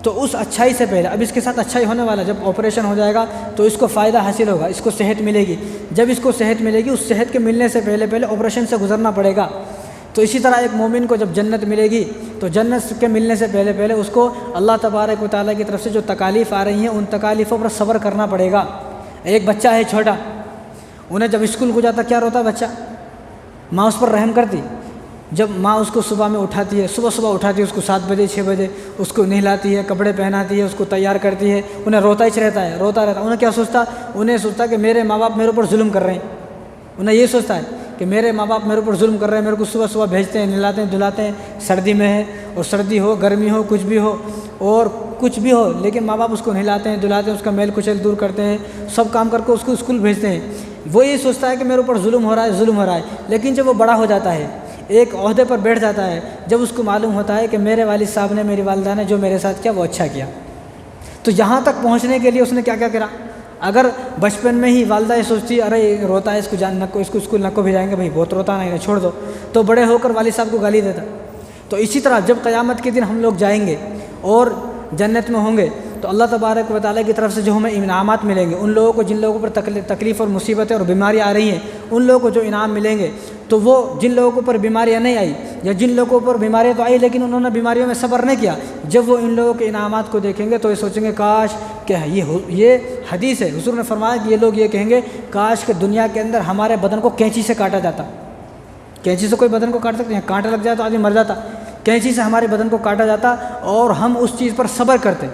تو اس اچھائی سے پہلے اب اس کے ساتھ اچھائی ہونے والا، جب آپریشن ہو جائے گا تو اس کو فائدہ حاصل ہوگا، اس کو صحت ملے گی. جب اس کو صحت ملے گی، اس صحت کے ملنے سے پہلے آپریشن سے گزرنا پڑے گا. تو اسی طرح ایک مومن کو جب جنت ملے گی تو جنت کے ملنے سے پہلے اس کو اللہ تبارک و تعالیٰ کی طرف سے جو تکالیف آ رہی ہیں ان تکالیفوں پر صبر کرنا پڑے گا. ایک بچہ ہے چھوٹا، انہیں جب اسکول کو جاتا کیا روتا بچہ؟ ماں اس پر رحم کرتی. جب ماں اس کو صبح میں اٹھاتی ہے، صبح اٹھاتی ہے اس کو 7 بجے 6 بجے، اس کو نہلاتی ہے، کپڑے پہناتی ہے، اس کو تیار کرتی ہے، انہیں روتا ہی رہتا ہے. انہیں کیا سوچتا؟ انہیں سوچتا کہ میرے ماں باپ میرے اوپر ظلم کر رہے ہیں. انہیں یہ سوچتا ہے کہ میرے ماں باپ میرے اوپر ظلم کر رہے ہیں، میرے کو صبح بھیجتے ہیں، نہلاتے ہیں دھلاتے ہیں، سردی میں ہے اور سردی ہو گرمی ہو کچھ بھی ہو اور کچھ بھی ہو، لیکن ماں باپ اس کو نہلاتے ہیں دھلاتے ہیں، اس کا میل کچیل دور کرتے ہیں، سب کام کر کے اس کو اسکول بھیجتے ہیں. وہ یہ سوچتا ہے کہ میرے اوپر ظلم ہو رہا ہے. لیکن جب وہ بڑا ہو جاتا ہے، ایک عہدے پر بیٹھ جاتا ہے، جب اس کو معلوم ہوتا ہے کہ میرے والد صاحب نے، میری والدہ نے جو میرے ساتھ کیا وہ اچھا کیا، تو یہاں تک پہنچنے کے لیے اس نے کیا کیا کرا. اگر بچپن میں ہی والدہ یہ سوچتی ارے روتا ہے، اس کو اسکول نہ کو بھیجائیں گے، بھائی بہت روتا نہیں، چھوڑ دو، تو بڑے ہو کر والد صاحب کو گالی دیتا. تو اسی طرح جب قیامت کے دن ہم لوگ جائیں گے اور جنت میں ہوں گے تو اللہ تبارک و تعالیٰ کی طرف سے جو ہمیں انعامات ملیں گے، ان لوگوں کو جن لوگوں پر تکلیف اور مصیبتیں اور بیماریاں آ رہی ہیں، ان لوگوں کو جو انعام ملیں گے، تو وہ جن لوگوں پر بیماریاں نہیں آئی یا جن لوگوں پر بیماریاں تو آئی لیکن انہوں نے بیماریوں میں صبر نہیں کیا، جب وہ ان لوگوں کے انعامات کو دیکھیں گے تو یہ سوچیں گے کاش کہ یہ حدیث ہے، حضور نے فرمایا کہ یہ لوگ یہ کہیں گے کاش کہ دنیا کے اندر ہمارے بدن کو کینچی سے کاٹا جاتا. کینچی سے کوئی بدن کو کاٹ سکتے ہیں؟ کانٹا لگ جائے تو آدمی مر جاتا. کینچی سے ہمارے بدن کو کاٹا جاتا اور ہم اس چیز پر صبر کرتے.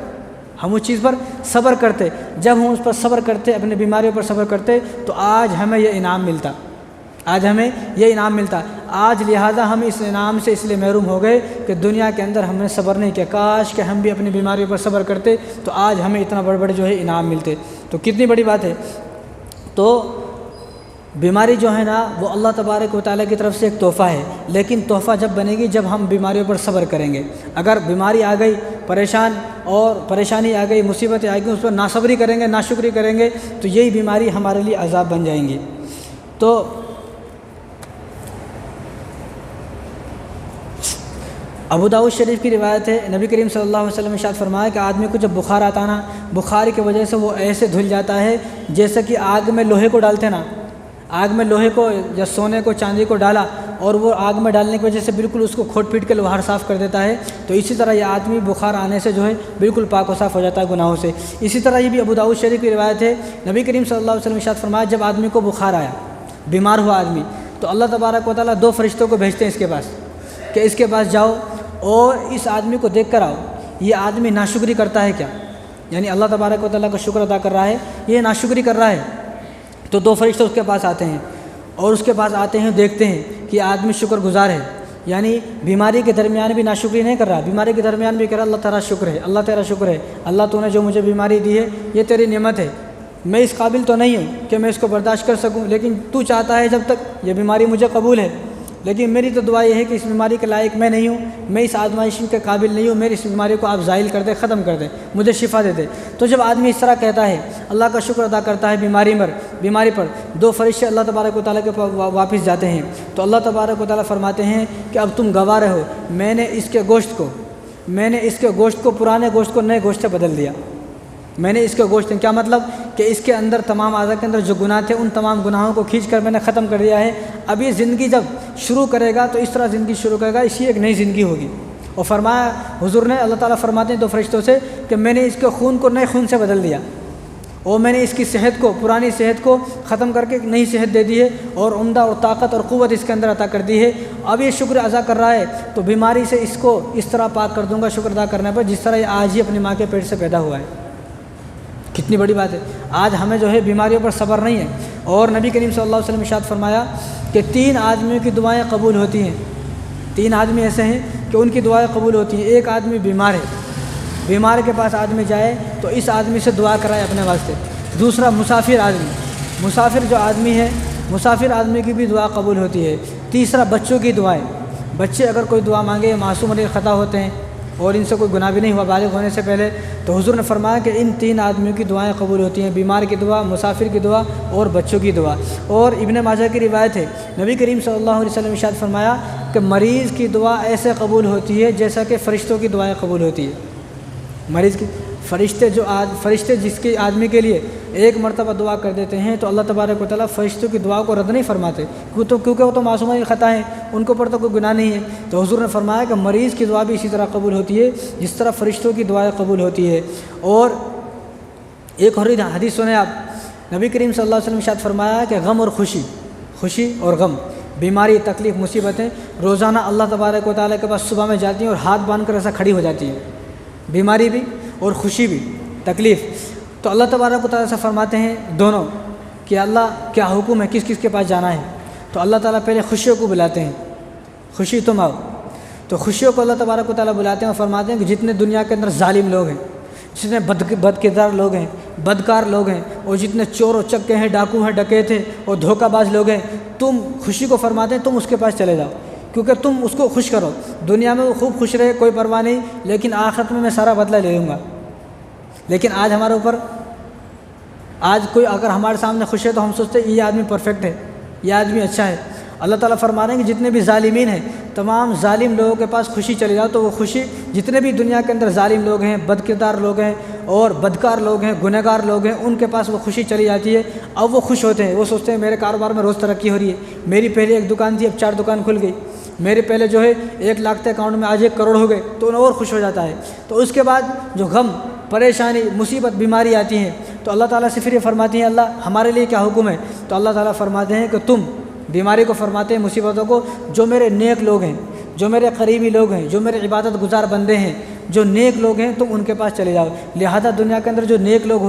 جب ہم اس پر صبر کرتے، اپنے بیماریوں پر صبر کرتے، تو آج ہمیں یہ انعام ملتا. آج لہٰذا ہم اس انعام سے اس لیے محروم ہو گئے کہ دنیا کے اندر ہم نے صبر نہیں کیا. کاش کہ ہم بھی اپنی بیماریوں پر صبر کرتے تو آج ہمیں اتنا بڑے جو ہے انعام ملتے. تو کتنی بڑی بات ہے. تو بیماری جو ہے نا وہ اللہ تبارک و تعالیٰ کی طرف سے ایک تحفہ ہے، لیکن تحفہ جب بنے گی جب ہم بیماریوں پر صبر کریں گے. اگر بیماری آ گئی، پریشانی آ گئی، مصیبتیں آ گئی، اس پر ناصبری کریں گے، ناشکری کریں گے تو یہی بیماری ہمارے لیے عذاب بن جائیں گی. تو ابو داؤد شریف کی روایت ہے، نبی کریم صلی اللہ علیہ وسلم نے ارشاد فرمایا کہ آدمی کو جب بخار آتا نا، بخار کی وجہ سے وہ ایسے دھل جاتا ہے جیسے کہ آگ میں لوہے کو ڈالتے نا، آگ میں لوہے کو یا سونے کو چاندی کو ڈالا اور وہ آگ میں ڈالنے کی وجہ سے بالکل اس کو کھوٹ پیٹ کے لوہار صاف کر دیتا ہے. تو اسی طرح یہ آدمی بخار آنے سے جو ہے بالکل پاک و صاف ہو جاتا ہے گناہوں سے. اسی طرح یہ بھی ابو داؤد شریف کی روایت ہے، نبی کریم صلی اللہ علیہ وسلم نے ارشاد فرمایا جب آدمی کو بخار آیا، بیمار ہوا آدمی، تو اللہ تبارک و تعالیٰ 2 فرشتوں کو بھیجتے ہیں اس کے پاس کہ اس کے پاس جاؤ اور اس آدمی کو دیکھ کر آؤ، یہ آدمی ناشکری کرتا ہے کیا، یعنی اللہ تبارک و تعالیٰ کا شکر ادا کر رہا ہے، یہ ناشکری کر رہا ہے. تو 2 فرشتے اس کے پاس آتے ہیں اور اس کے پاس آتے ہیں، دیکھتے ہیں کہ آدمی شکر گزار ہے، یعنی بیماری کے درمیان بھی ناشکری نہیں کر رہا، بیماری کے درمیان بھی کر رہا اللہ تعالیٰ شکر ہے، اللہ تیرا شکر ہے، اللہ تو نے جو مجھے بیماری دی ہے یہ تیری نعمت ہے، میں اس قابل تو نہیں ہوں کہ میں اس کو برداشت کر سکوں، لیکن تو چاہتا ہے جب تک یہ بیماری مجھے قبول ہے، لیکن میری تو دعا یہ ہے کہ اس بیماری کے لائق میں نہیں ہوں، میں اس آزمائش کے قابل نہیں ہوں، میری اس بیماری کو آپ زائل کر دیں، ختم کر دیں، مجھے شفا دے دے. تو جب آدمی اس طرح کہتا ہے، اللہ کا شکر ادا کرتا ہے بیماری پر، 2 فرشتے اللہ تبارک و تعالیٰ کے واپس جاتے ہیں. تو اللہ تبارک و تعالیٰ فرماتے ہیں کہ اب تم گواہ رہو، میں نے اس کے گوشت کو پرانے گوشت کو نئے گوشت سے بدل دیا. میں نے اس کے گوشت، کیا مطلب کہ اس کے اندر تمام اعضاء کے اندر جو گناہ تھے ان تمام گناہوں کو کھینچ کر میں نے ختم کر دیا ہے. اب یہ زندگی جب شروع کرے گا تو اس طرح زندگی شروع کرے گا، اسی ایک نئی زندگی ہوگی. اور فرمایا حضور نے، اللہ تعالیٰ فرماتے ہیں 2 فرشتوں سے کہ میں نے اس کے خون کو نئے خون سے بدل دیا اور میں نے اس کی صحت کو، پرانی صحت کو ختم کر کے نئی صحت دے دی ہے اور عمدہ اور طاقت اور قوت اس کے اندر عطا کر دی ہے. اب یہ شکر ادا کر رہا ہے تو بیماری سے اس کو اس طرح پاک کر دوں گا شکر ادا کرنے پر جس طرح یہ آج ہی اپنی ماں کے پیٹ سے پیدا ہوا ہے. کتنی بڑی بات ہے. آج ہمیں جو ہے بیماریوں پر صبر نہیں ہے. اور نبی کریم صلی اللہ علیہ وسلم نے ارشاد فرمایا کہ 3 آدمیوں کی دعائیں قبول ہوتی ہیں. 3 آدمی ایسے ہیں کہ ان کی دعائیں قبول ہوتی ہیں. ایک آدمی بیمار ہے، بیمار کے پاس آدمی جائے تو اس آدمی سے دعا کرائے اپنے واسطے. دوسرا مسافر جو آدمی ہے، مسافر آدمی کی بھی دعا قبول ہوتی ہے. تیسرا بچوں کی دعائیں، بچے اگر کوئی دعا مانگے، معصوم علیہ خطا ہوتے ہیں اور ان سے کوئی گناہ بھی نہیں ہوا بالغ ہونے سے پہلے، تو حضور نے فرمایا کہ ان 3 آدمیوں کی دعائیں قبول ہوتی ہیں، بیمار کی دعا، مسافر کی دعا اور بچوں کی دعا۔ اور ابن ماجہ کی روایت ہے، نبی کریم صلی اللہ علیہ وسلم نے ارشاد فرمایا کہ مریض کی دعا ایسے قبول ہوتی ہے جیسا کہ فرشتوں کی دعائیں قبول ہوتی ہے۔ مریض کی فرشتے جس کے آدمی کے لیے ایک مرتبہ دعا کر دیتے ہیں تو اللہ تبارک و تعالیٰ فرشتوں کی دعا کو رد نہیں فرماتے، کیونکہ وہ تو معصومانہ خطا ہیں، ان کے اوپر تو کوئی گناہ نہیں ہے۔ تو حضور نے فرمایا کہ مریض کی دعا بھی اسی طرح قبول ہوتی ہے جس طرح فرشتوں کی دعائیں قبول ہوتی ہے۔ اور ایک اور حدیث سنیں آپ، نبی کریم صلی اللہ علیہ وسلم نے ارشاد فرمایا کہ غم اور خوشی اور غم، بیماری، تکلیف، مصیبتیں روزانہ اللہ تبارک و تعالیٰ کے پاس صبح میں جاتی ہیں اور ہاتھ باندھ کر ایسا کھڑی ہو جاتی ہیں، بیماری بھی اور خوشی بھی، تکلیف۔ تو اللہ تبارک و تعالیٰ سے فرماتے ہیں دونوں کہ اللہ کیا حکم ہے، کس کس کے پاس جانا ہے؟ تو اللہ تعالیٰ پہلے خوشیوں کو بلاتے ہیں، خوشی تم آؤ۔ تو خوشیوں کو اللہ تبارک و تعالیٰ بلاتے ہیں اور فرماتے ہیں کہ جتنے دنیا کے اندر ظالم لوگ ہیں، جتنے بد کردار لوگ ہیں، بدکار لوگ ہیں، اور جتنے چور و چکے ہیں، ڈاکو ہیں، ڈکیت ہیں اور دھوکہ باز لوگ ہیں، تم خوشی کو فرماتے ہیں تم اس کے پاس چلے جاؤ، کیونکہ تم اس کو خوش کرو۔ دنیا میں وہ خوب خوش رہے، کوئی پرواہ نہیں، لیکن آخرت میں سارا بدلہ لے لوں گا۔ لیکن آج ہمارے اوپر، آج کوئی اگر ہمارے سامنے خوش ہے تو ہم سوچتے ہیں یہ آدمی پرفیکٹ ہے، یہ آدمی اچھا ہے۔ اللہ تعالیٰ فرما رہے ہیں کہ جتنے بھی ظالمین ہیں، تمام ظالم لوگوں کے پاس خوشی چلے جاؤ، تو وہ خوشی جتنے بھی دنیا کے اندر ظالم لوگ ہیں، بد کردار لوگ ہیں اور بدکار لوگ ہیں، گنہگار لوگ ہیں، ان کے پاس وہ خوشی چلی جاتی ہے۔ اب وہ خوش ہوتے ہیں، وہ سوچتے ہیں میرے کاروبار میں روز ترقی ہو رہی ہے، میری پہلے 1 دکان تھی اب 4 دکان کھل گئی، میرے پہلے جو ہے 1 لاکھ تھے اکاؤنٹ میں آج 1 کروڑ ہو گئے، تو انہیں اور خوش ہو جاتا ہے۔ تو اس کے بعد جو غم، پریشانی، مصیبت، بیماری آتی ہیں تو اللہ تعالیٰ سے پھر یہ فرماتی ہیں اللہ ہمارے لیے کیا حکم ہے؟ تو اللہ تعالیٰ فرماتے ہیں کہ تم بیماری کو فرماتے ہیں، مصیبتوں کو، جو میرے نیک لوگ ہیں، جو میرے قریبی لوگ ہیں، جو میرے عبادت گزار بندے ہیں، جو نیک لوگ ہیں تم ان کے پاس چلے جاؤ۔ لہذا دنیا کے اندر جو نیک لوگ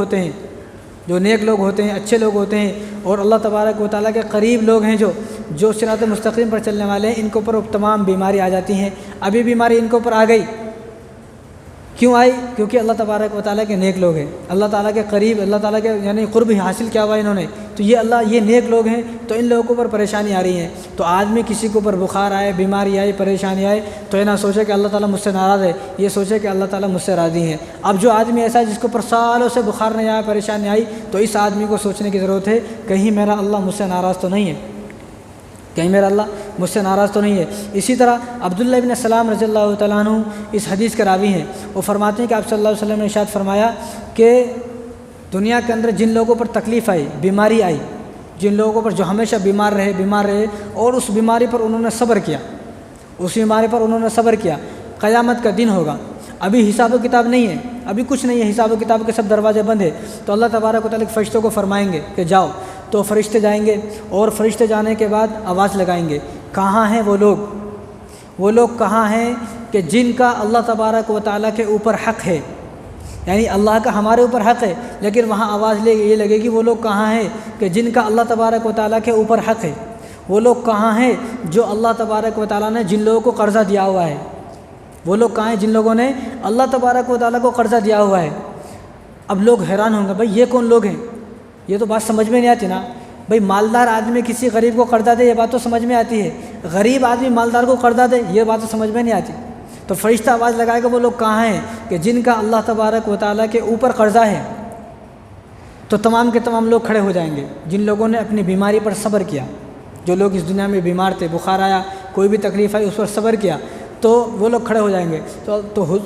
ہوتے ہیں، اچھے لوگ ہوتے ہیں اور اللہ تبارک و تعالیٰ کے قریب لوگ ہیں، جو صراط مستقیم پر چلنے والے ہیں، ان کے اوپر تمام بیماری آ جاتی ہیں۔ ابھی بیماری ان کے اوپر آ گئی، کیوں آئی؟ کیونکہ اللہ تبارک و تعالیٰ کے نیک لوگ ہیں، اللہ تعالیٰ کے قریب، اللہ تعالیٰ کے یعنی قرب حاصل کیا ہوا انہوں نے، تو یہ نیک لوگ ہیں، تو ان لوگوں کے اوپر پریشانی آ رہی ہے۔ تو آدمی کسی کے اوپر بخار آئے، بیماری آئے، پریشانی آئے تو یہ نہ سوچے کہ اللہ تعالیٰ مجھ سے ناراض ہے، یہ سوچے کہ اللہ تعالیٰ مجھ سے راضی ہے۔ اب جو آدمی ایسا ہے جس کے اوپر سالوں سے بخار نہیں آیا، پریشانی آئی، تو اس آدمی کو سوچنے کی ضرورت ہے کہیں میرا اللہ مجھ سے ناراض تو نہیں ہے، کہیں میرا اللہ مجھ سے ناراض تو نہیں ہے۔ اسی طرح عبداللہ ابن سلام رضی اللہ تعالیٰ عنہ اس حدیث کے راوی ہیں، وہ فرماتے ہیں کہ آپ صلی اللہ علیہ وسلم نے ارشاد فرمایا کہ دنیا کے اندر جن لوگوں پر تکلیف آئی، بیماری آئی، جن لوگوں پر جو ہمیشہ بیمار رہے اور اس بیماری پر انہوں نے صبر کیا، قیامت کا دن ہوگا، ابھی حساب و کتاب نہیں ہے، ابھی کچھ نہیں ہے، حساب و کتاب کے سب دروازے بند ہیں، تو اللہ تبارک و تعالیٰ فرشتوں کو فرمائیں گے کہ جاؤ، تو فرشتے جائیں گے اور فرشتے جانے کے بعد آواز لگائیں گے، کہاں ہیں وہ لوگ کہاں ہیں کہ جن کا اللہ تبارک و تعالیٰ کے اوپر حق ہے، یعنی اللہ کا ہمارے اوپر حق ہے، لیکن وہاں آواز یہ لگے گی وہ لوگ کہاں ہیں کہ جن کا اللہ تبارک و تعالیٰ کے اوپر حق ہے، وہ لوگ کہاں ہیں جو اللہ تبارک و تعالیٰ نے جن لوگوں کو قرضہ دیا ہوا ہے، وہ لوگ کہاں ہیں جن لوگوں نے اللہ تبارک و تعالیٰ کو قرضہ دیا ہوا ہے۔ اب لوگ حیران ہوں گے بھائی یہ کون لوگ ہیں، یہ تو بات سمجھ میں نہیں آتی نا، بھائی مالدار آدمی کسی غریب کو قرضہ دے یہ بات تو سمجھ میں آتی ہے، غریب آدمی مالدار کو قرضہ دے یہ بات تو سمجھ میں نہیں آتی۔ تو فرشتہ آواز لگائے گا وہ لوگ کہاں ہیں کہ جن کا اللہ تبارک و تعالیٰ کے اوپر قرضہ ہے، تو تمام کے تمام لوگ کھڑے ہو جائیں گے جن لوگوں نے اپنی بیماری پر صبر کیا، جو لوگ اس دنیا میں بیمار تھے، بخار آیا، کوئی بھی تکلیف آئی، اس پر صبر کیا، تو وہ لوگ کھڑے ہو جائیں گے۔ تو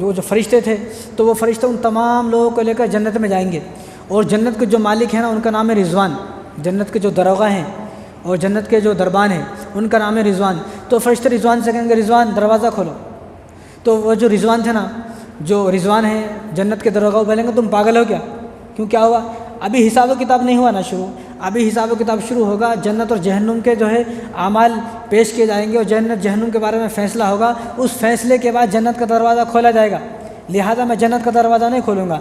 جو فرشتے تھے تو وہ فرشتے ان تمام لوگوں کو لے کر جنت میں جائیں گے، اور جنت کے جو مالک ہیں نا ان کا نام ہے رضوان، جنت کے جو دروغہ ہیں اور جنت کے جو دربان ہیں ان کا نام ہے رضوان۔ تو فرشتے رضوان سے کہیں گے رضوان دروازہ کھولو، تو وہ جو رضوان تھے نا، جو رضوان ہیں جنت کے دروغہ، وہ بولیں گے تم پاگل ہو کیا ہوا؟ ابھی حساب و کتاب نہیں ہوا نا شروع، ابھی حساب و کتاب شروع ہوگا، جنت اور جہنم کے جو ہے اعمال پیش کیے جائیں گے اور جنت جہنم کے بارے میں فیصلہ ہوگا، اس فیصلے کے بعد جنت کا دروازہ کھولا جائے گا، لہذا میں جنت کا دروازہ نہیں کھولوں گا۔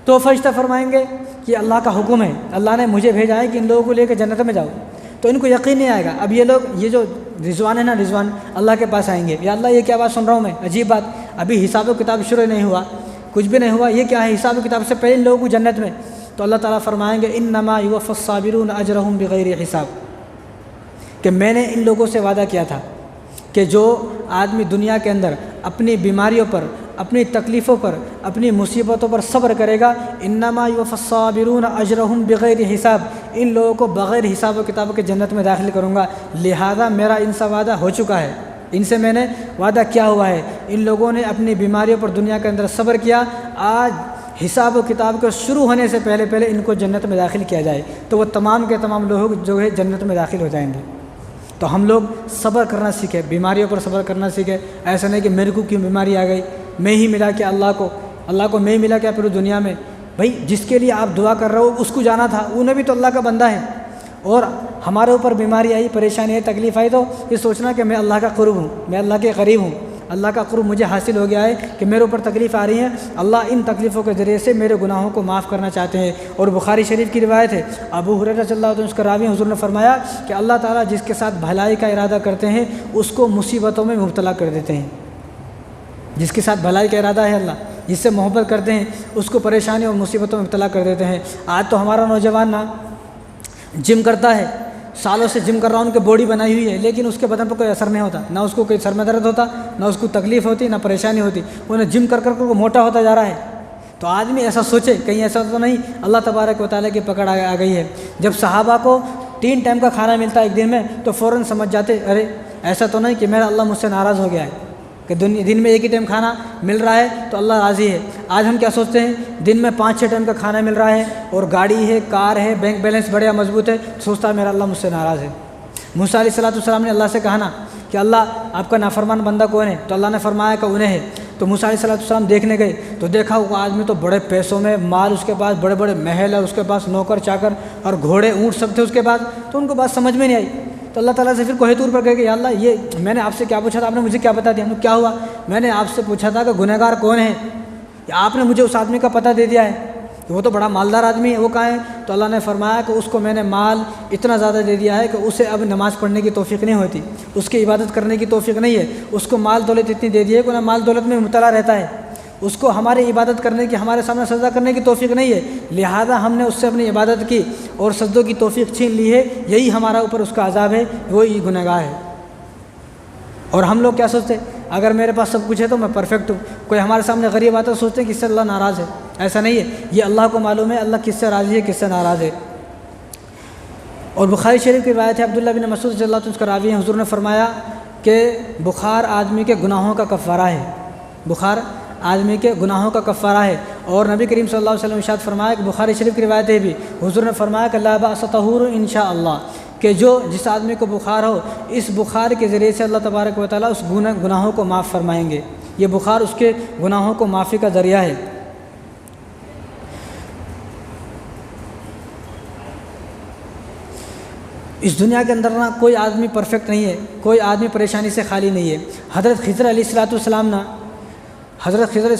تو فرشتہ فرمائیں گے کہ اللہ کا حکم ہے، اللہ نے مجھے بھیجا ہے کہ ان لوگوں کو لے کے جنت میں جاؤ، تو ان کو یقین نہیں آئے گا۔ اب یہ جو رضوان ہے نا، رضوان اللہ کے پاس آئیں گے، یا اللہ یہ کیا بات سن رہا ہوں میں، عجیب بات، ابھی حساب و کتاب شروع نہیں ہوا، کچھ بھی نہیں ہوا، یہ کیا ہے، حساب و کتاب سے پہلے ان لوگوں کو جنت میں۔ تو اللہ تعالیٰ فرمائیں گے انما یوفی الصابرون اجرهم بغیر حساب، کہ میں نے ان لوگوں سے وعدہ کیا تھا کہ جو آدمی دنیا کے اندر اپنی بیماریوں پر، اپنی تکلیفوں پر، اپنی مصیبتوں پر صبر کرے گا، انما یوفی الصابرون اجرہم بغیر حساب، ان لوگوں کو بغیر حساب و کتاب کے جنت میں داخل کروں گا، لہذا میرا ان سے وعدہ ہو چکا ہے، ان سے میں نے وعدہ کیا ہوا ہے۔ ان لوگوں نے اپنی بیماریوں پر دنیا کے اندر صبر کیا، آج حساب و کتاب کے شروع ہونے سے پہلے ان کو جنت میں داخل کیا جائے تو وہ تمام کے تمام لوگ جو ہے جنت میں داخل ہو جائیں گے۔ تو ہم لوگ صبر کرنا سیکھیں، بیماریوں پر صبر کرنا سیکھیں۔ ایسا نہیں کہ میرے کو کیوں بیماری آ گئی، میں ہی ملا کیا اللہ کو میں ہی ملا کیا پوری دنیا میں۔ بھائی جس کے لیے آپ دعا کر رہے ہو اس کو جانا تھا، انہیں بھی تو اللہ کا بندہ ہے، اور ہمارے اوپر بیماری آئی، پریشانی آئی، تکلیف آئی تو یہ سوچنا کہ میں اللہ کا قرب ہوں، میں اللہ کے قریب ہوں، اللہ کا قرب مجھے حاصل ہو گیا ہے کہ میرے اوپر تکلیف آ رہی ہے، اللہ ان تکلیفوں کے ذریعے سے میرے گناہوں کو معاف کرنا چاہتے ہیں۔ اور بخاری شریف کی روایت ہے، ابو ہریرہ رضی اللہ عنہ اس کا راوی حضور نے فرمایا کہ اللہ تعالیٰ جس کے ساتھ بھلائی کا ارادہ کرتے ہیں اس کو مصیبتوں میں مبتلا کر دیتے ہیں۔ جس کے ساتھ بھلائی کا ارادہ ہے اللہ، جس سے محبت کرتے ہیں، اس کو پریشانی اور مصیبتوں میں مبتلا کر دیتے ہیں۔ آج تو ہمارا نوجوان نا جم کرتا ہے، سالوں سے جم کر رہا، ان کی باڈی بنائی ہوئی ہے، لیکن اس کے بدن پر کوئی اثر نہیں ہوتا، نہ اس کو کوئی سر میں درد ہوتا، نہ اس کو تکلیف ہوتی، نہ پریشانی ہوتی، انہیں جم کر وہ موٹا ہوتا جا رہا ہے۔ تو آدمی ایسا سوچے کہیں ایسا تو نہیں اللہ تبارک و تعالیٰ کی پکڑ آ گئی ہے۔ جب صحابہ کو 3 ٹائم کا کھانا ملتا ہے ایک دن میں تو فوراً سمجھ جاتے ارے ایسا تو نہیں کہ میرا اللہ مجھ سے ناراض ہو گیا ہے کہ دن میں ایک ہی ٹائم کھانا مل رہا ہے تو اللہ راضی ہے۔ آج ہم کیا سوچتے ہیں، دن میں 5-6 ٹائم کا کھانا مل رہا ہے اور گاڑی ہے، کار ہے، بینک بیلنس بڑھیا مضبوط ہے، سوچتا ہے میرا اللہ مجھ سے ناراض ہے۔ موسیٰ علیہ السلام نے اللہ سے کہا نا کہ اللہ آپ کا نافرمان بندہ کون ہے، تو اللہ نے فرمایا کہ انہیں ہے۔ تو موسیٰ علیہ السلام دیکھنے گئے تو دیکھا وہ آدمی تو بڑے پیسوں میں مال، اس کے پاس بڑے بڑے محل ہے، اس کے پاس نوکر چاکر اور گھوڑے اونٹ سب تھے اس کے پاس، تو ان کو بات سمجھ میں نہیں آئی۔ تو اللہ تعالیٰ سے پھر کوہ طور پر کہے کہ یا اللہ یہ میں نے آپ سے کیا پوچھا تھا، آپ نے مجھے کیا بتا دیا، کیا ہوا، میں نے آپ سے پوچھا تھا کہ گنہگار کون ہے، آپ نے مجھے اس آدمی کا پتہ دے دیا ہے، وہ تو بڑا مالدار آدمی ہے، وہ کہاں ہے، تو اللہ نے فرمایا کہ اس کو میں نے مال اتنا زیادہ دے دیا ہے کہ اسے اب نماز پڑھنے کی توفیق نہیں ہوتی، اس کی عبادت کرنے کی توفیق نہیں ہے، اس کو مال دولت اتنی دے دی ہے کہ انہیں مال دولت میں مبتلا رہتا ہے، اس کو ہماری عبادت کرنے کی، ہمارے سامنے سجدہ کرنے کی توفیق نہیں ہے، لہذا ہم نے اس سے اپنی عبادت کی اور سجدوں کی توفیق چھین لی ہے، یہی ہمارا اوپر اس کا عذاب ہے، وہی گنہگار ہے۔ اور ہم لوگ کیا سوچتے ہیں، اگر میرے پاس سب کچھ ہے تو میں پرفیکٹ ہوں، کوئی ہمارے سامنے غریب آتا ہے سوچتے ہیں کہ اس سے اللہ ناراض ہے، ایسا نہیں ہے، یہ اللہ کو معلوم ہے اللہ کس سے راضی ہے کس سے ناراض ہے۔ اور بخاری شریف کی روایت ہے، عبداللہ بن مسعود رضی اللہ عنہ اس کا راوی ہے، حضور نے فرمایا کہ بخار آدمی کے گناہوں کا کفارہ ہے، بخار آدمی کے گناہوں کا کفارہ ہے۔ اور نبی کریم صلی اللہ علیہ وسلم ارشاد فرمایا کہ بخاری شریف کی روایت ہے بھی، حضور نے فرمایا کہ لا بأس طہور انشاءاللہ، کہ جس آدمی کو بخار ہو اس بخار کے ذریعے سے اللہ تبارک و تعالیٰ اس گناہوں کو معاف فرمائیں گے، یہ بخار اس کے گناہوں کو معافی کا ذریعہ ہے۔ اس دنیا کے اندر نا کوئی آدمی پرفیکٹ نہیں ہے، کوئی آدمی پریشانی سے خالی نہیں ہے۔ حضرت خضر علیہ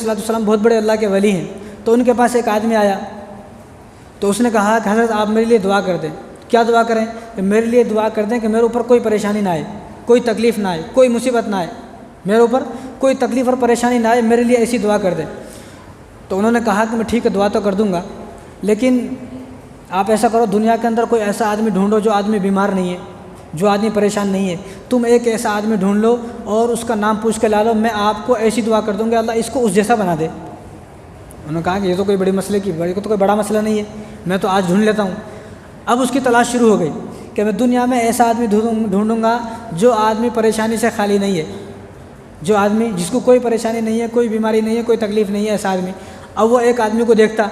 السلام بہت بڑے اللہ کے ولی ہیں، تو ان کے پاس ایک آدمی آیا تو اس نے کہا کہ حضرت آپ میرے لیے دعا کر دیں۔ کیا دعا کریں؟ کہ میرے لیے دعا کر دیں کہ میرے اوپر کوئی پریشانی نہ آئے، کوئی تکلیف نہ آئے، کوئی مصیبت نہ آئے، میرے اوپر کوئی تکلیف اور پریشانی نہ آئے، میرے لیے ایسی دعا کر دیں۔ تو انہوں نے کہا کہ میں ٹھیک ہے دعا تو کر دوں گا، لیکن آپ ایسا کرو دنیا کے اندر کوئی ایسا آدمی ڈھونڈو جو آدمی بیمار نہیں ہے، جو آدمی پریشان نہیں ہے، تم ایک ایسا آدمی ڈھونڈ لو اور اس کا نام پوچھ کے لا لو، میں آپ کو ایسی دعا کر دوں گا اللہ اس کو اس جیسا بنا دے۔ انہوں نے کہا کہ یہ تو کوئی بڑی مسئلے کی تو کوئی بڑا مسئلہ نہیں ہے، میں تو آج ڈھونڈ لیتا ہوں۔ اب اس کی تلاش شروع ہو گئی کہ میں دنیا میں ایسا آدمی ڈھونڈوں گا جو آدمی پریشانی سے خالی نہیں ہے، جو آدمی جس کو کوئی پریشانی نہیں ہے، کوئی بیماری نہیں ہے، کوئی تکلیف نہیں ہے، ایسا آدمی۔ اب وہ ایک آدمی کو دیکھتا،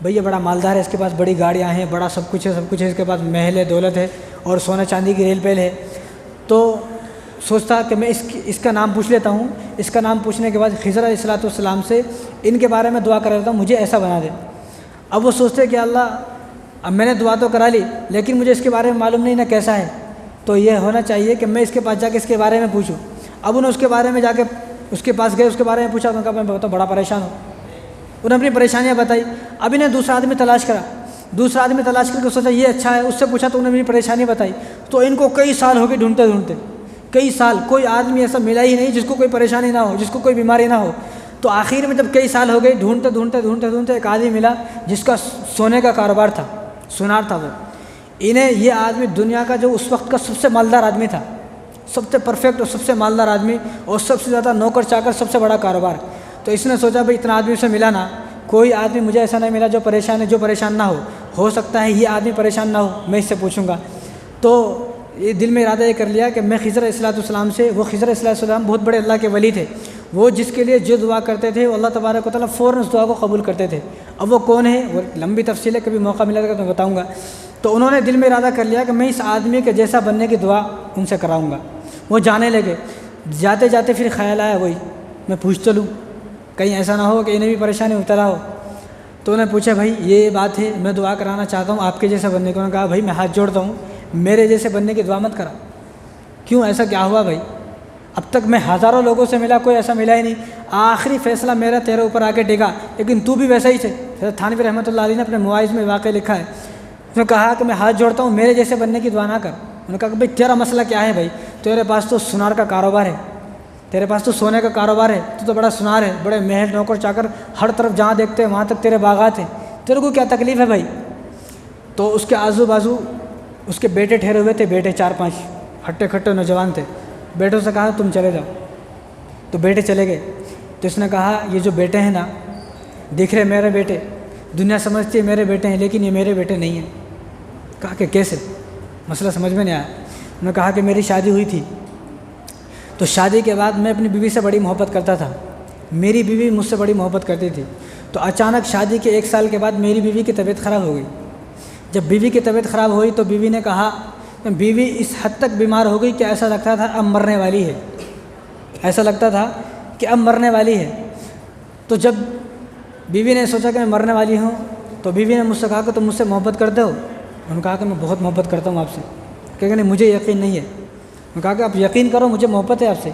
بھئی یہ بڑا مالدار ہے، اس کے پاس بڑی گاڑیاں ہیں، بڑا سب کچھ ہے، اس کے پاس محل ہے، دولت ہے اور سونے چاندی کی ریل پیل ہے، تو سوچتا کہ میں اس کا نام پوچھ لیتا ہوں۔ اس کا نام پوچھنے کے بعد خضر علیہ السلام سے ان کے بارے میں دعا کر لیتا ہوں، مجھے ایسا بنا دے۔ اب وہ سوچتے کہ اللہ اب میں نے دعا تو کرا لی لیکن مجھے اس کے بارے میں معلوم نہیں نہ کیسا ہے، تو یہ ہونا چاہیے کہ میں اس کے پاس جا کے اس کے بارے میں پوچھوں۔ اب انہیں اس کے بارے میں جا کے اس کے پاس گئے، اس کے بارے میں پوچھا، تو کہا میں تو بڑا پریشان ہوں، انہیں اپنی پریشانیاں بتائی۔ اب انہیں دوسرا آدمی تلاش کر کے سوچا یہ اچھا ہے، اس سے پوچھا تو انہیں اپنی پریشانی بتائی، تو ان کو کئی سال ہو گئے ڈھونڈتے کئی سال، کوئی آدمی ایسا ملا ہی نہیں جس کو کوئی پریشانی نہ ہو، جس کو کوئی بیماری نہ ہو۔ تو آخر میں جب کئی سال ہو گئے ڈھونڈتے ایک آدمی ملا جس کا سونے کا کاروبار تھا، سونار تھا وہ۔ انہیں یہ آدمی دنیا کا جو اس وقت کا سب سے مالدار آدمی تھا، سب سے پرفیکٹ اور سب سے مالدار آدمی اور سب سے زیادہ نوکر چاکر، سب سے بڑا کاروبار۔ تو اس نے سوچا بھائی اتنا آدمی سے ملا نا، کوئی آدمی مجھے ایسا نہیں ملا جو پریشان ہے، جو پریشان نہ ہو سکتا ہے یہ آدمی پریشان نہ ہو، میں اس سے پوچھوں گا۔ تو یہ دل میں ارادہ یہ کر لیا کہ میں خضر علیہ السلام سے، وہ خضر علیہ السلام بہت بڑے اللہ کے ولی تھے، وہ جس کے لیے جو دعا کرتے تھے وہ اللہ تبارک و تعالیٰ فوراً اس دعا کو قبول کرتے تھے۔ اب وہ کون ہے، وہ لمبی تفصیل ہے، کبھی موقع ملے گا تو میں بتاؤں گا۔ تو انہوں نے دل میں ارادہ کر لیا کہ میں اس آدمی کے جیسا بننے کی دعا ان سے کراؤں گا۔ وہ جانے لگے، جاتے جاتے پھر خیال آیا وہی میں پوچھ تو لوں، کہیں ایسا نہ ہو کہ انہیں بھی پریشانی مبتلا ہو۔ تو انہوں نے پوچھا بھائی یہ بات ہے، میں دعا کرانا چاہتا ہوں آپ کے جیسا بننے کو۔ انہوں نے کہا بھائی میں ہاتھ جوڑتا ہوں، میرے جیسے بننے کی دعا مت کرا۔ کیوں، ایسا کیا ہوا بھائی؟ اب تک میں ہزاروں لوگوں سے ملا، کوئی ایسا ملا ہی نہیں، آخری فیصلہ میرا تیرے اوپر آ کے ٹکا، لیکن تو بھی ویسا ہی تھے۔ حضرت تھانوی رحمۃ اللہ علیہ نے اپنے مواعظ میں واقعہ لکھا ہے، اس نے کہا کہ میں ہاتھ جوڑتا ہوں، میرے جیسے بننے کی دعا نہ کر۔ انہوں نے کہا کہ بھائی تیرا مسئلہ کیا ہے بھائی؟ تیرے پاس تو سنار کا کاروبار ہے، تیرے پاس تو سونے کا کاروبار ہے، تو بڑا سنار ہے، بڑے محل نوکر چاکر ہر طرف جہاں دیکھتے ہیں وہاں تک تیرے باغات ہیں، تیرے کو کیا تکلیف ہے بھائی؟ تو اس کے آزو بازو اس کے بیٹے ٹھہرے ہوئے تھے، بیٹے 4-5 ہٹے کھٹے نوجوان تھے۔ بیٹوں سے کہا تم چلے جاؤ، تو بیٹے چلے گئے۔ تو اس نے کہا یہ جو بیٹے ہیں نا، دیکھ رہے میرے بیٹے، دنیا سمجھتی ہے میرے بیٹے ہیں لیکن یہ میرے بیٹے نہیں ہیں۔ کہا کہ کیسے؟ مسئلہ سمجھ میں نہیں آیا۔ انہوں نے کہا کہ میری شادی ہوئی تھی، تو شادی کے بعد میں اپنی بیوی سے بڑی محبت کرتا تھا، میری بیوی مجھ سے بڑی محبت کرتی تھی۔ تو اچانک شادی کے 1 سال کے بعد میری بیوی کی طبیعت خراب ہو گئی۔ جب بیوی کی طبیعت خراب ہوئی تو بیوی نے کہا، بیوی اس حد تک بیمار ہو گئی کہ ایسا لگتا تھا اب مرنے والی ہے، ایسا لگتا تھا کہ اب مرنے والی ہے۔ تو جب بیوی نے سوچا کہ میں مرنے والی ہوں، تو بیوی نے مجھ سے کہا کہ تم مجھ سے محبت کرتے ہو؟ انہوں نے کہا کہ میں بہت محبت کرتا ہوں آپ سے۔ کہ نہیں مجھے یقین نہیں ہے۔ انہوں نے کہا کہ آپ یقین کرو مجھے محبت ہے آپ سے۔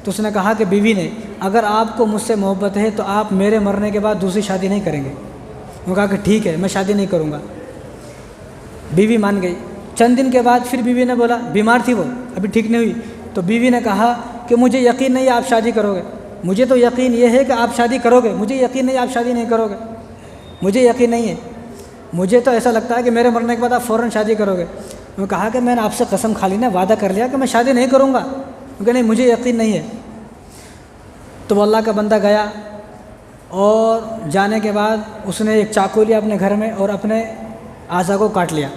تو اس نے کہا کہ بیوی نے، اگر آپ کو مجھ سے محبت ہے تو آپ میرے مرنے کے بعد دوسری شادی نہیں کریں گے۔ انہوں نے کہا کہ ٹھیک ہے میں شادی نہیں کروں گا۔ بیوی مان گئی۔ چند دن کے بعد پھر بیوی نے بولا، بیمار تھی وہ ابھی ٹھیک نہیں ہوئی، تو بیوی نے کہا کہ مجھے یقین نہیں ہے آپ شادی کرو گے، مجھے تو یقین یہ ہے کہ آپ شادی کرو گے، مجھے یقین نہیں آپ شادی نہیں کرو گے، مجھے یقین نہیں ہے، مجھے تو ایسا لگتا ہے کہ میرے مرنے کے بعد آپ فوراً شادی کرو گے۔ انہوں نے کہا کہ میں نے آپ سے قسم کھا لی نا، وعدہ کر لیا کہ میں شادی نہیں کروں گا۔ کیونکہ نہیں مجھے یقین نہیں ہے۔ تو وہ اللہ کا بندہ گیا، اور جانے کے بعد اس نے ایک چاقو لیا اپنے گھر میں اور اپنے اعضا کو کاٹ لیا،